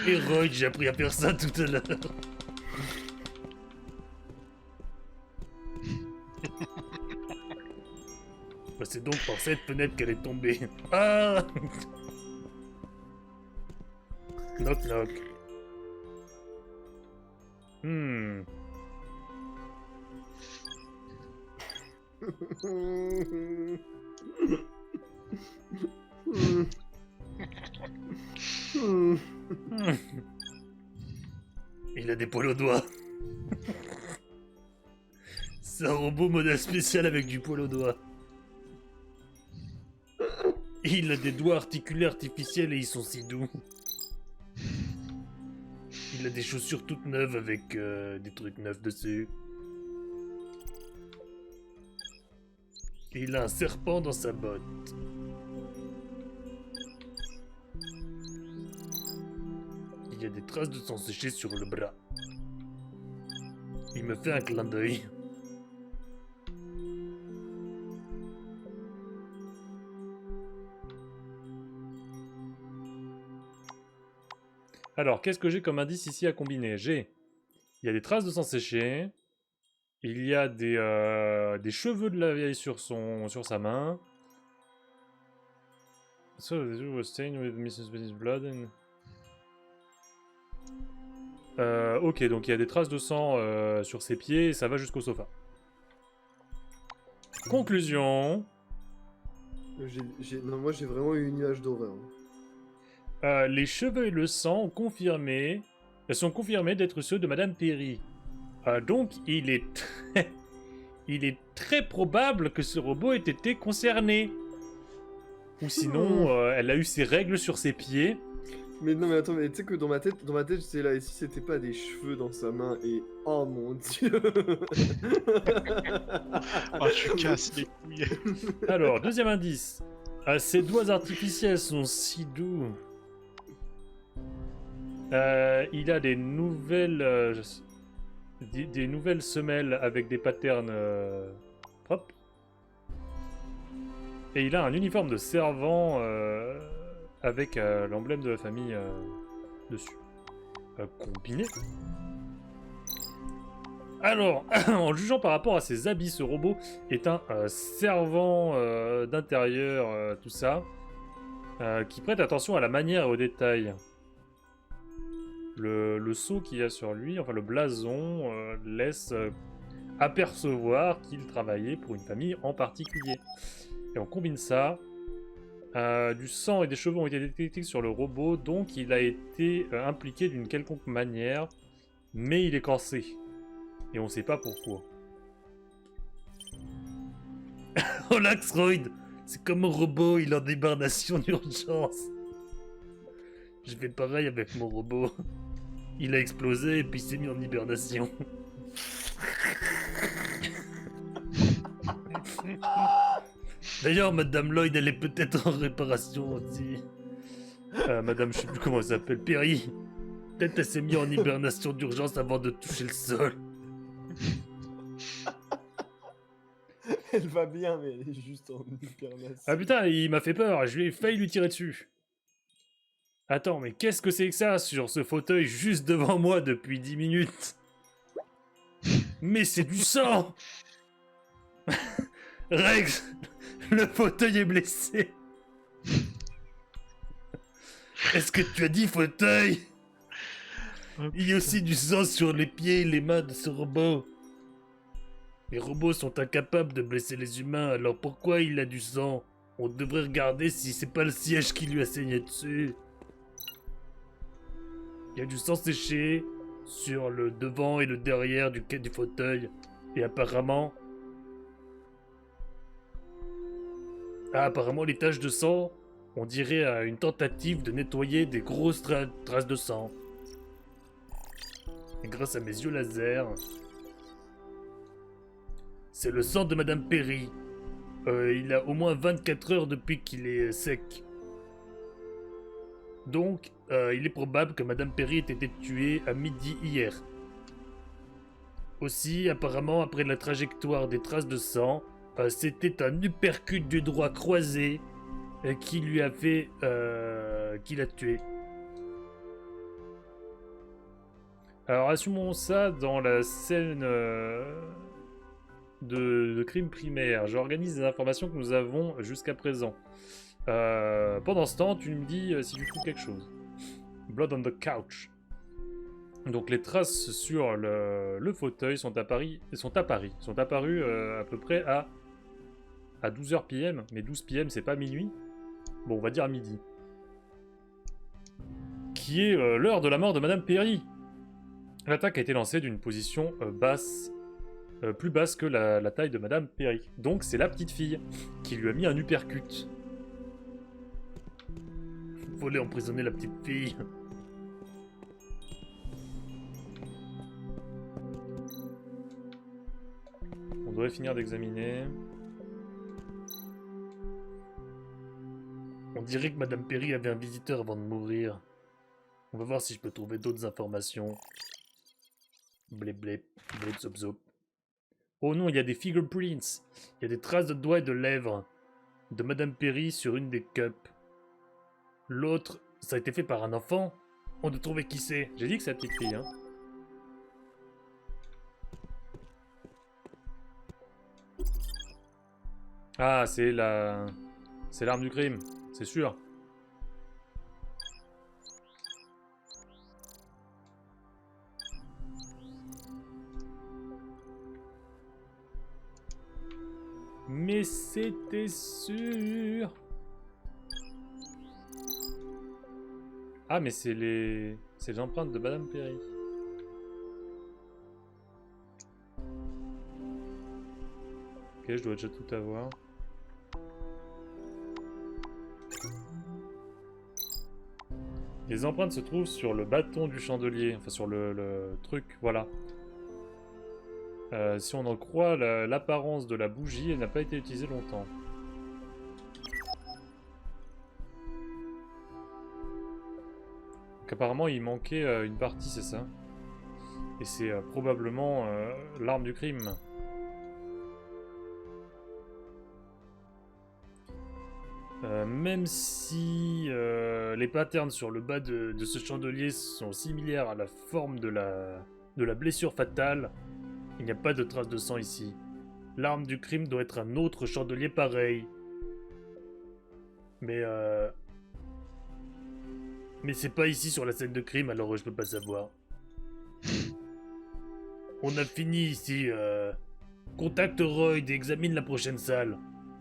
et Roy, j'ai appris à faire ça tout à l'heure. Bah, c'est donc par cette fenêtre qu'elle est tombée. Ah. Knock knock. Hmm. Il a des poils aux doigts. C'est un robot modèle spécial avec du poil aux doigts. Il a des doigts articulés artificiels et ils sont si doux. Il a des chaussures toutes neuves avec des trucs neufs dessus. Et il a un serpent dans sa botte. Il y a des traces de sang séché sur le bras. Il me fait un clin d'œil. Alors, qu'est-ce que j'ai comme indice ici à combiner? Il y a des traces de sang séché. Il y a des cheveux de la vieille sur sa main. So the dude was stained with Mrs. Benny's blood and... ok, donc il y a des traces de sang sur ses pieds et ça va jusqu'au sofa. Conclusion. Non, moi j'ai vraiment eu une image d'horreur. Les cheveux et le sang sont confirmés d'être ceux de Madame Perry. Donc il est très probable que ce robot ait été concerné. Ou sinon, elle a eu ses règles sur ses pieds. Mais non, mais attends, mais tu sais que dans ma tête, j'étais là, et si c'était pas des cheveux dans sa main, et oh mon dieu. Oh, tu casses les couilles. Alors, deuxième indice. Ses doigts artificiels sont si doux. Il a des nouvelles, des nouvelles semelles avec des patterns propres. Et il a un uniforme de servant avec l'emblème de la famille dessus. Combiné. Alors, en jugeant par rapport à ses habits, ce robot est un servant d'intérieur, tout ça, qui prête attention à la manière et aux détails. Le sceau qu'il y a sur lui, enfin le blason, laisse apercevoir qu'il travaillait pour une famille en particulier. Et on combine ça. Du sang et des cheveux ont été détectés sur le robot, donc il a été impliqué d'une quelconque manière, mais il est corsé. Et on sait pas pourquoi. Oh l'Axroid, c'est comme un robot, il est en hibernation d'urgence. Je fais pareil avec mon robot. Il a explosé et puis il s'est mis en hibernation. D'ailleurs, Madame Lloyd, elle est peut-être en réparation aussi. Madame, je sais plus comment elle s'appelle, Perry. Peut-être elle s'est mise en hibernation d'urgence avant de toucher le sol. Elle va bien, mais elle est juste en hibernation. Ah putain, il m'a fait peur, je lui ai failli lui tirer dessus. Attends, mais qu'est-ce que c'est que ça sur ce fauteuil juste devant moi depuis 10 minutes? Mais c'est du sang! Rex, le fauteuil est blessé. Est-ce que tu as dit fauteuil? Il y a aussi du sang sur les pieds et les mains de ce robot. Les robots sont incapables de blesser les humains, alors pourquoi il a du sang? On devrait regarder si c'est pas le siège qui lui a saigné dessus. Il y a du sang séché sur le devant et le derrière du fauteuil. Et apparemment... apparemment les taches de sang, on dirait une tentative de nettoyer des grosses traces de sang. Et grâce à mes yeux laser... C'est le sang de Madame Perry. Il a au moins 24 heures depuis qu'il est sec. Donc, il est probable que Madame Perry ait été tuée à midi hier. Aussi, apparemment, après la trajectoire des traces de sang, c'était un uppercut du droit croisé qui lui a fait... qui l'a tué. Alors, assumons ça dans la scène de crime primaire. J'organise les informations que nous avons jusqu'à présent. Pendant ce temps, tu me dis si tu trouves quelque chose. Blood on the couch. Donc les traces sur le fauteuil sont apparues à peu près à 12h PM. Mais 12 PM, c'est pas minuit. Bon, on va dire à midi. Qui est l'heure de la mort de Madame Perry. L'attaque a été lancée d'une position basse. Plus basse que la taille de Madame Perry. Donc c'est la petite fille qui lui a mis un uppercut. Fallait emprisonner la petite fille. On devrait finir d'examiner. On dirait que Madame Perry avait un visiteur avant de mourir. On va voir si je peux trouver d'autres informations. Blé blé, blé zop zop. Oh non, il y a des fingerprints. Il y a des traces de doigts et de lèvres de Madame Perry sur une des cups. L'autre, ça a été fait par un enfant. On doit trouver qui c'est. J'ai dit que c'est la petite fille, hein. Ah, c'est la... c'est l'arme du crime, c'est sûr. Mais c'était sûr. Ah, mais c'est les empreintes de Madame Perry. Ok, je dois déjà tout avoir. Les empreintes se trouvent sur le bâton du chandelier, enfin sur le truc, voilà. Si on en croit l'apparence de la bougie, elle n'a pas été utilisée longtemps. Donc apparemment il manquait une partie, c'est ça. Et c'est probablement l'arme du crime. Même si les patterns sur le bas de ce chandelier sont similaires à la forme de la blessure fatale, il n'y a pas de traces de sang ici. L'arme du crime doit être un autre chandelier pareil. Mais c'est pas ici sur la scène de crime, alors je peux pas savoir. On a fini ici. Contacte Royd et examine la prochaine salle.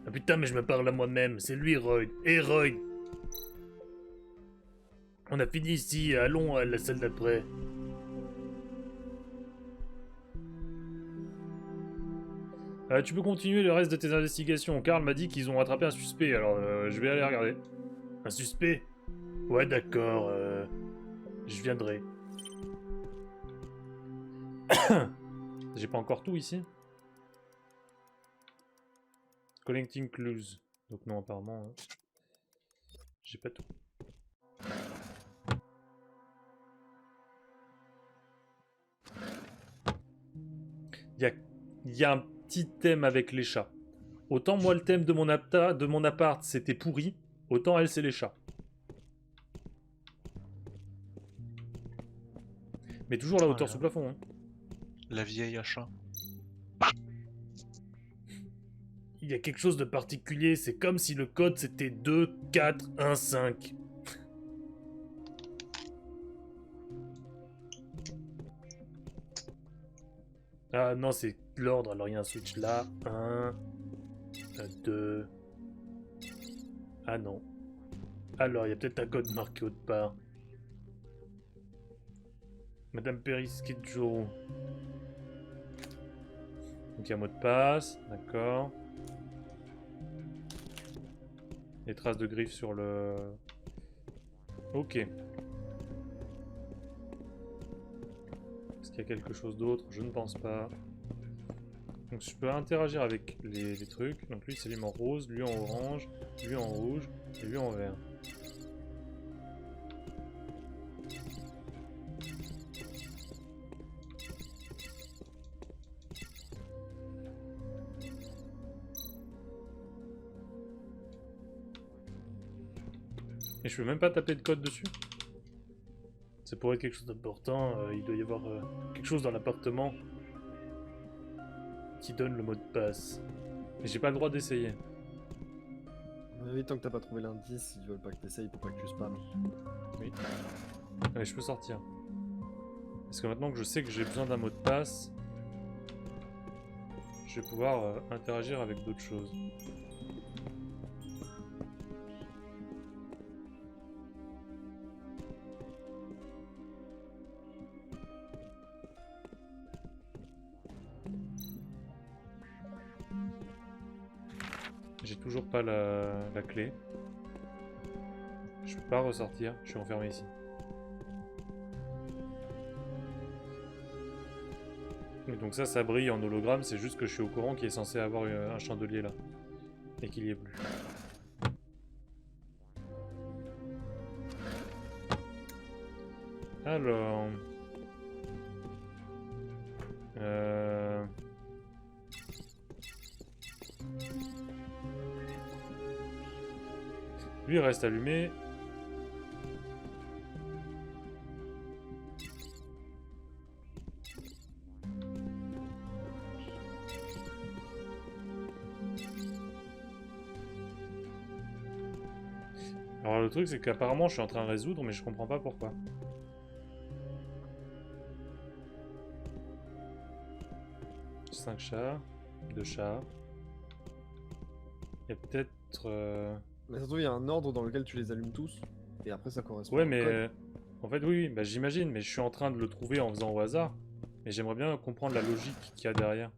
Ah putain, mais je me parle à moi-même. C'est lui, Royd. Hé, Royd. On a fini ici. Allons à la salle d'après. Tu peux continuer le reste de tes investigations. Karl m'a dit qu'ils ont attrapé un suspect, alors je vais aller regarder. Un suspect? Ouais, d'accord. Je viendrai. J'ai pas encore tout ici. Collecting clues. Donc non, apparemment, j'ai pas tout. Il y a un petit thème avec les chats. Autant moi le thème de mon appart c'était pourri, autant elle c'est les chats. Mais toujours la hauteur sous plafond. Hein. La vieille achat. Il y a quelque chose de particulier, c'est comme si le code c'était 2, 4, 1, 5. Ah non, c'est l'ordre, alors il y a un switch là. 1, 2. Ah non. Alors, il y a peut-être un code marqué autre part. Madame Perisquetjo. Donc il y a un mot de passe, d'accord. Les traces de griffes sur le... Ok. Est-ce qu'il y a quelque chose d'autre? Je ne pense pas. Donc je peux interagir avec les trucs. Donc lui s'allume en rose, lui en orange, lui en rouge et lui en vert. Et je peux même pas taper de code dessus. Ça pourrait être quelque chose d'important. Il doit y avoir quelque chose dans l'appartement qui donne le mot de passe. Mais j'ai pas le droit d'essayer. Oui, tant que t'as pas trouvé l'indice, ils veulent pas que t'essayes pour pas que tu spammes. Oui. Mais je peux sortir. Parce que maintenant que je sais que j'ai besoin d'un mot de passe, je vais pouvoir interagir avec d'autres choses. J'ai toujours pas la clé. Je peux pas ressortir, je suis enfermé ici. Et donc ça brille en hologramme, c'est juste que je suis au courant qu'il est censé avoir un chandelier là. Et qu'il y est plus. Alors... Lui il reste allumé. Alors le truc c'est qu'apparemment je suis en train de résoudre mais je comprends pas pourquoi. Cinq chats, 2 chats. Il y a peut-être... Mais surtout, il y a un ordre dans lequel tu les allumes tous, et après ça correspond. Ouais, mais en fait, oui, bah, j'imagine, mais je suis en train de le trouver en faisant au hasard. Mais j'aimerais bien comprendre la logique qu'il y a derrière.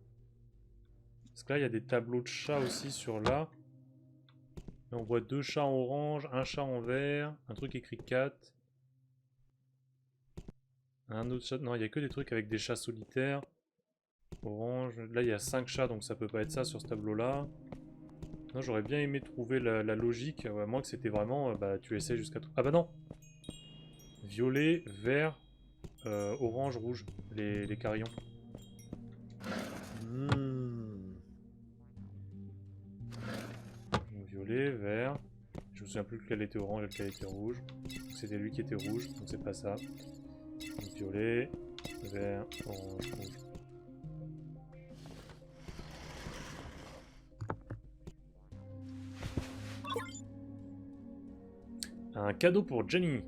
Parce que là, il y a des tableaux de chats aussi sur là. Et on voit 2 chats en orange, un chat en vert, un truc écrit 4. Un autre chat... Non, il n'y a que des trucs avec des chats solitaires. Orange. Là, il y a 5 chats, donc ça peut pas être ça sur ce tableau-là. Non, j'aurais bien aimé trouver la logique. Ouais, à moins que c'était vraiment... bah, tu essaies jusqu'à... Ah bah non. Violet, vert, orange, rouge. Les carillons. Donc, violet, vert. Je me souviens plus lequel était orange et lequel était rouge. C'était lui qui était rouge, donc c'est pas ça. Donc, violet, vert, orange, rouge. Un cadeau pour Jenny.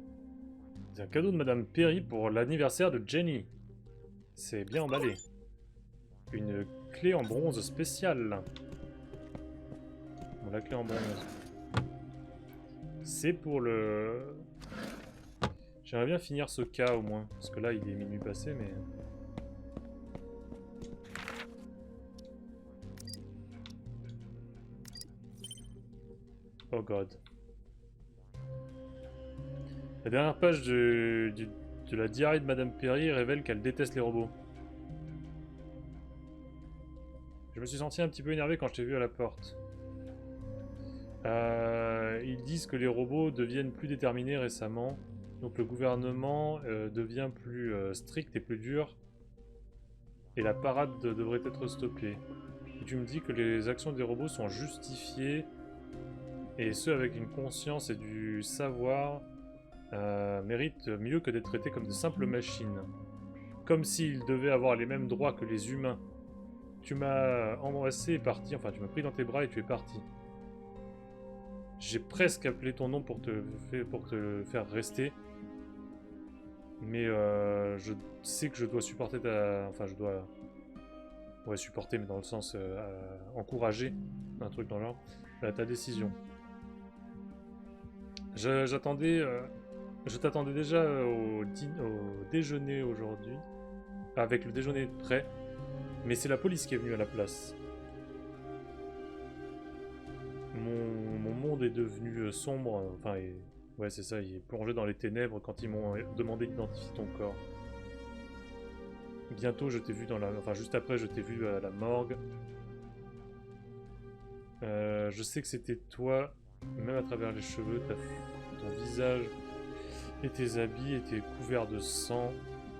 C'est un cadeau de Madame Perry pour l'anniversaire de Jenny. C'est bien emballé. Une clé en bronze spéciale. Bon, la clé en bronze. C'est pour le... J'aimerais bien finir ce cas au moins. Parce que là, il est minuit passé, mais... Oh god. La dernière page de la diarrhée de Madame Perry révèle qu'elle déteste les robots. Je me suis senti un petit peu énervé quand je t'ai vu à la porte. Ils disent que les robots deviennent plus déterminés récemment. Donc le gouvernement devient plus strict et plus dur. Et la parade devrait être stoppée. Et tu me dis que les actions des robots sont justifiées. Et ceux avec une conscience et du savoir méritent mieux que d'être traités comme de simples machines. Comme s'ils devaient avoir les mêmes droits que les humains. Tu m'as embrassé et parti, enfin tu m'as pris dans tes bras et tu es parti. J'ai presque appelé ton nom pour te faire rester. Mais je sais que je dois supporter ta... Enfin je dois... Ouais, supporter, mais dans le sens encourager, un truc dans le genre, ta décision. J'attendais... je t'attendais déjà au déjeuner aujourd'hui, avec le déjeuner prêt, mais c'est la police qui est venue à la place. Mon monde est devenu sombre, enfin, ouais c'est ça, il est plongé dans les ténèbres quand ils m'ont demandé d'identifier ton corps. Bientôt je t'ai vu dans la... Enfin juste après je t'ai vu à la morgue. Je sais que c'était toi, même à travers les cheveux, ton visage et tes habits étaient couverts de sang.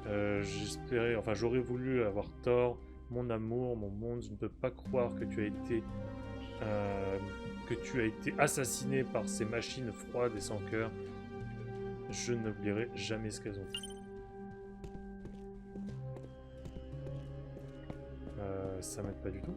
J'espérais... Enfin j'aurais voulu avoir tort. Mon amour, mon monde, je ne peux pas croire que tu as été... assassiné par ces machines froides et sans cœur. Je n'oublierai jamais ce qu'elles ont fait. Ça m'aide pas du tout.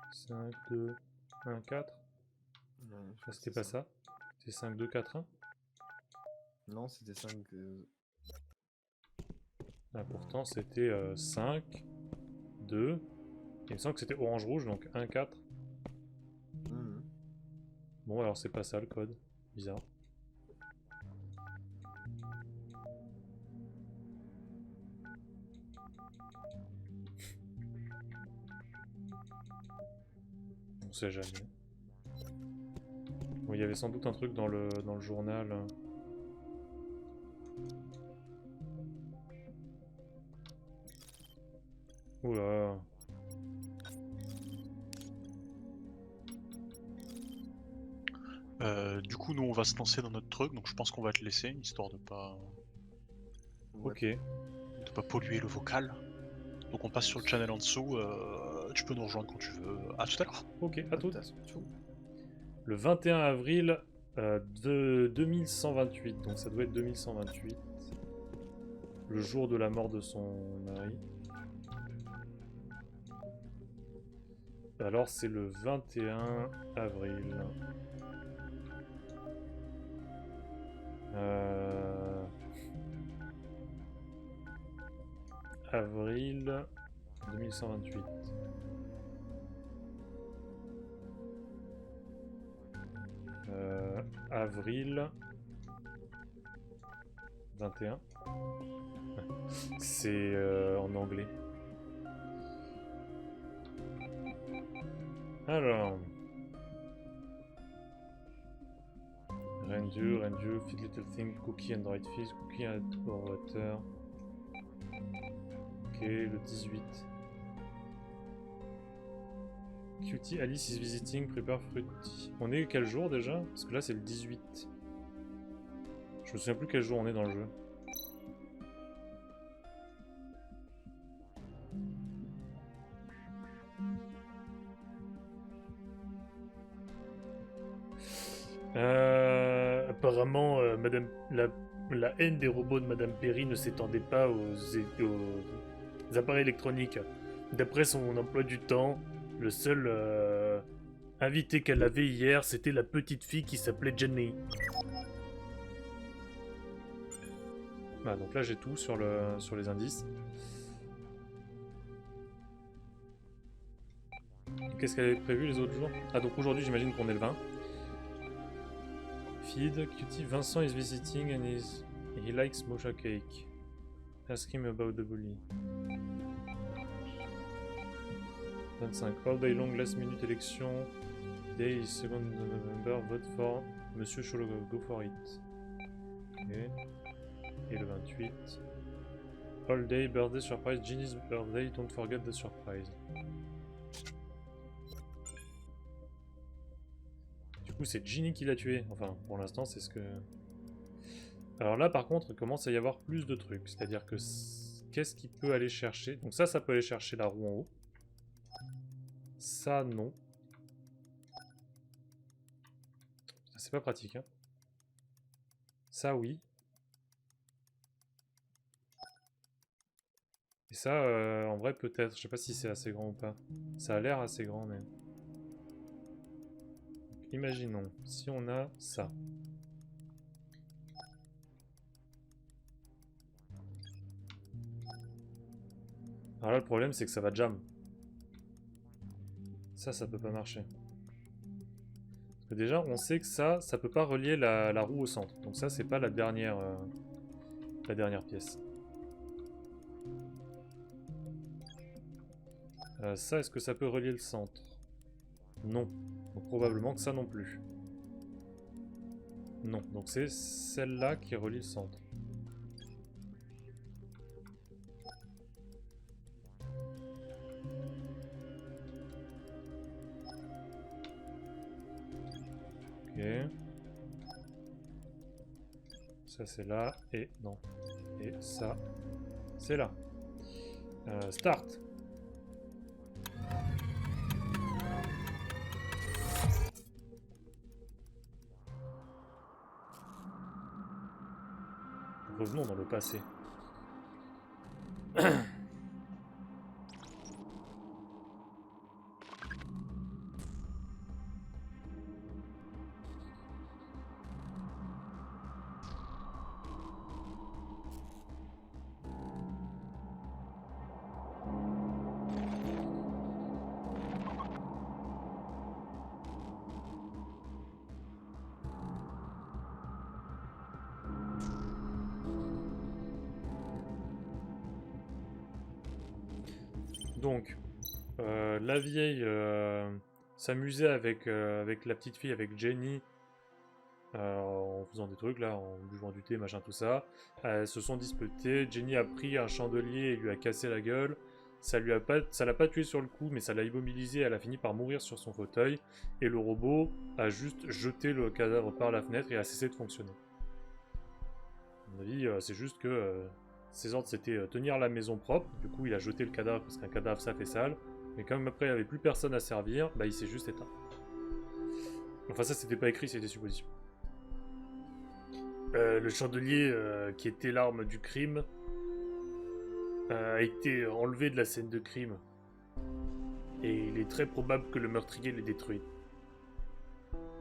« 5, 2, 1, 4 ». C'était pas ça. C'est 5, 2, 4, 1. Non, c'était 5. Ah, pourtant, c'était 5, 2. Il me semble que c'était orange-rouge, donc 1, 4. Bon, alors c'est pas ça le code. Bizarre. On sait jamais. Bon, il y avait sans doute un truc dans le journal. Oula. Du coup, nous on va se lancer dans notre truc, donc je pense qu'on va te laisser, histoire de pas Ok. polluer le vocal. Donc on passe sur le channel en dessous, tu peux nous rejoindre quand tu veux. À tout à l'heure. Ok, à tout. Le 21 avril de 2128, donc ça doit être 2128. Le jour de la mort de son mari. Alors c'est le 21 avril. Avril 2128. Avril 21. C'est en anglais. Alors. Rendu, feed little thing, cookie and dried fish, cookie and water. Ok, le 18. Cutie Alice is visiting, prepare fruity. On est quel jour déjà? Parce que là c'est le 18. Je me souviens plus quel jour on est dans le jeu. Apparemment, la haine des robots de Madame Perry ne s'étendait pas aux appareils électroniques. D'après son emploi du temps, le seul invité qu'elle avait hier, c'était la petite fille qui s'appelait Jenny. Voilà, donc là j'ai tout sur les indices. Qu'est-ce qu'elle avait prévu les autres jours? Ah, donc aujourd'hui j'imagine qu'on est le 20. Feed, Cutie, Vincent is visiting and he likes mocha cake. Ask him about the bully. 25. All day long, last minute élection. Day is 2nd November. Vote for Monsieur Cholo. Go for it. Ok. Et le 28. All day, birthday surprise. Ginny's birthday. Don't forget the surprise. Du coup, c'est Ginny qui l'a tué. Enfin, pour l'instant, c'est ce que... Alors là, par contre, il commence à y avoir plus de trucs. C'est-à-dire que... Qu'est-ce qu'il peut aller chercher? Donc ça peut aller chercher la roue en haut. Ça, non. C'est pas pratique, hein. Ça, oui. Et ça, en vrai, peut-être. Je sais pas si c'est assez grand ou pas. Ça a l'air assez grand, mais... Imaginons, si on a ça. Alors là, le problème, c'est que ça va jam. Ça peut pas marcher. Parce que déjà, on sait que ça peut pas relier la roue au centre. Donc ça, c'est pas la dernière pièce. Ça, est-ce que ça peut relier le centre? Non. Donc probablement que ça non plus. Non. Donc c'est celle-là qui relie le centre. Ok. Ça c'est là. Et non. Et ça, c'est là. Start. Revenons dans le passé. Donc, la vieille s'amusait avec la petite fille, avec Jenny, en faisant des trucs là, en buvant du thé, machin, tout ça. Elles se sont disputées. Jenny a pris un chandelier et lui a cassé la gueule. Ça l'a pas tué sur le coup, mais ça l'a immobilisé. Elle a fini par mourir sur son fauteuil. Et le robot a juste jeté le cadavre par la fenêtre et a cessé de fonctionner. À mon avis, c'est juste que ses ordres c'était tenir la maison propre. Du coup, il a jeté le cadavre parce qu'un cadavre ça fait sale. Mais comme après il n'y avait plus personne à servir, bah il s'est juste éteint. Enfin, ça c'était pas écrit, c'était supposition. Le chandelier qui était l'arme du crime a été enlevé de la scène de crime. Et il est très probable que le meurtrier l'ait détruit.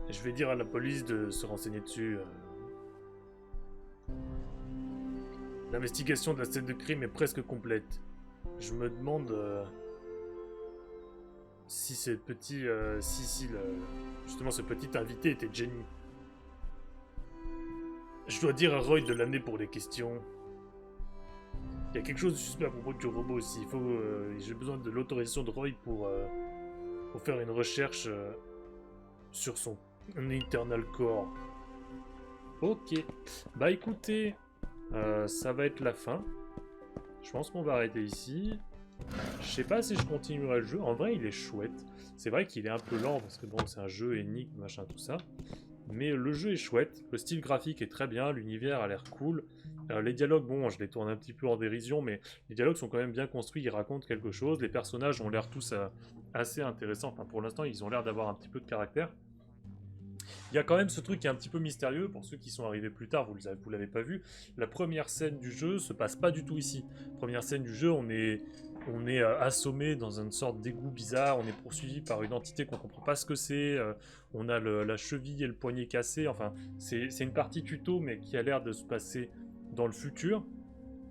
Je vais dire à la police de se renseigner dessus. L'investigation de la scène de crime est presque complète. Je me demande si ce petit... justement, ce petit invité était Jenny. Je dois dire à Roy de l'amener pour les questions. Il y a quelque chose de suspect à propos du robot aussi. J'ai besoin de l'autorisation de Roy pour faire une recherche sur son Eternal Core. Ok. Bah écoutez, ça va être la fin. Je pense qu'on va arrêter ici. Je sais pas si je continuerai le jeu. En vrai, il est chouette. C'est vrai qu'il est un peu lent parce que bon, c'est un jeu énigme, machin, tout ça. Mais le jeu est chouette. Le style graphique est très bien. L'univers a l'air cool. Les dialogues, bon, je les tourne un petit peu en dérision, mais les dialogues sont quand même bien construits. Ils racontent quelque chose. Les personnages ont l'air tous assez intéressants. Enfin, pour l'instant, ils ont l'air d'avoir un petit peu de caractère. Il y a quand même ce truc qui est un petit peu mystérieux, pour ceux qui sont arrivés plus tard, vous l'avez pas vu. La première scène du jeu se passe pas du tout ici. Première scène du jeu, on est assommé dans une sorte d'égout bizarre, on est poursuivi par une entité qu'on comprend pas ce que c'est, on a la cheville et le poignet cassés, enfin, c'est une partie tuto, mais qui a l'air de se passer dans le futur,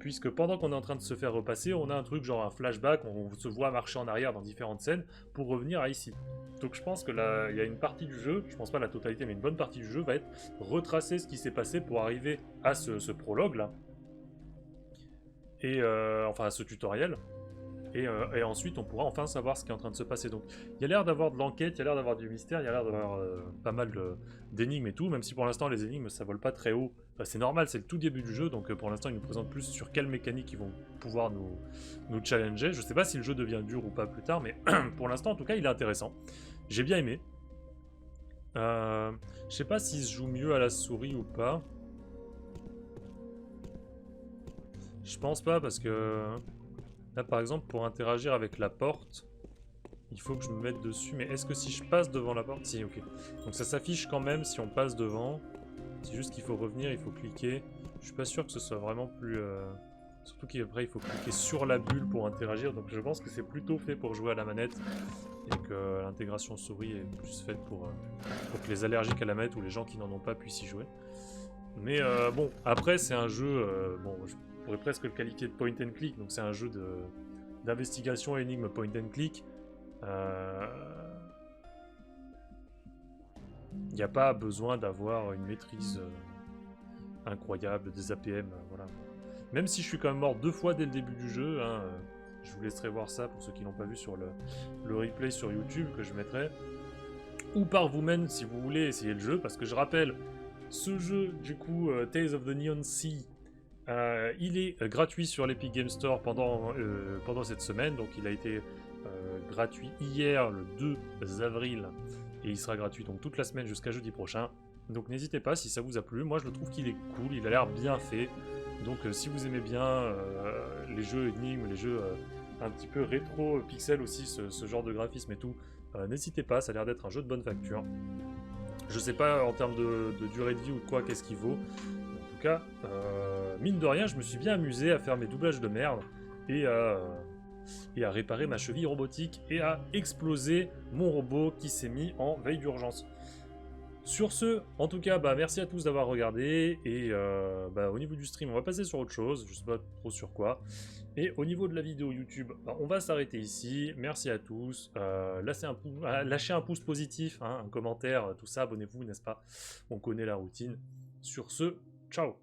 puisque pendant qu'on est en train de se faire repasser, on a un truc genre un flashback, on se voit marcher en arrière dans différentes scènes, pour revenir à ici. Donc je pense que là, il y a une partie du jeu, je pense pas la totalité, mais une bonne partie du jeu va être retracer ce qui s'est passé pour arriver à ce prologue là, et enfin à ce tutoriel, et ensuite on pourra enfin savoir ce qui est en train de se passer. Donc il y a l'air d'avoir de l'enquête, il y a l'air d'avoir du mystère, il y a l'air d'avoir pas mal d'énigmes et tout, même si pour l'instant les énigmes ça vole pas très haut. C'est normal, c'est le tout début du jeu, donc pour l'instant ils nous présentent plus sur quelles mécaniques ils vont pouvoir nous challenger. Je sais pas si le jeu devient dur ou pas plus tard, mais pour l'instant en tout cas il est intéressant. J'ai bien aimé. Je sais pas s'il se joue mieux à la souris ou pas. Je pense pas parce que... Là par exemple pour interagir avec la porte, il faut que je me mette dessus. Mais est-ce que si je passe devant la porte... Si, ok. Donc ça s'affiche quand même si on passe devant. C'est juste qu'il faut revenir, il faut cliquer. Je suis pas sûr que ce soit vraiment plus... Surtout qu'après il faut cliquer sur la bulle pour interagir. Donc je pense que c'est plutôt fait pour jouer à la manette. Et que l'intégration souris est plus faite pour que les allergiques à la manette ou les gens qui n'en ont pas puissent y jouer. Mais bon, après c'est un jeu... bon, je pourrais presque le qualifier de point and click. Donc c'est un jeu d'investigation énigme point and click. Il n'y a pas besoin d'avoir une maîtrise incroyable des APM, voilà. Même si je suis quand même mort 2 fois dès le début du jeu, hein, je vous laisserai voir ça pour ceux qui l'ont pas vu sur le replay sur YouTube que je mettrai. Ou par vous-même si vous voulez essayer le jeu, parce que je rappelle, ce jeu, du coup, Tales of the Neon Sea, il est gratuit sur l'Epic Game Store pendant cette semaine, donc il a été gratuit hier, le 2 avril, et il sera gratuit donc toute la semaine jusqu'à jeudi prochain. Donc n'hésitez pas si ça vous a plu, moi je le trouve qu'il est cool, il a l'air bien fait. Donc si vous aimez bien les jeux énigmes, les jeux un petit peu rétro pixel aussi, ce genre de graphisme et tout, n'hésitez pas, ça a l'air d'être un jeu de bonne facture. Je sais pas en termes de durée de vie ou de quoi, qu'est-ce qu'il vaut. En tout cas, mine de rien, je me suis bien amusé à faire mes doublages de merde et à réparer ma cheville robotique et à exploser mon robot qui s'est mis en veille d'urgence. Sur ce, en tout cas, bah, merci à tous d'avoir regardé, et bah, au niveau du stream, on va passer sur autre chose, je sais pas trop sur quoi, et au niveau de la vidéo YouTube, bah, on va s'arrêter ici, merci à tous, lâchez un pouce positif, hein, un commentaire, tout ça, abonnez-vous, n'est-ce pas, on connaît la routine. Sur ce, ciao.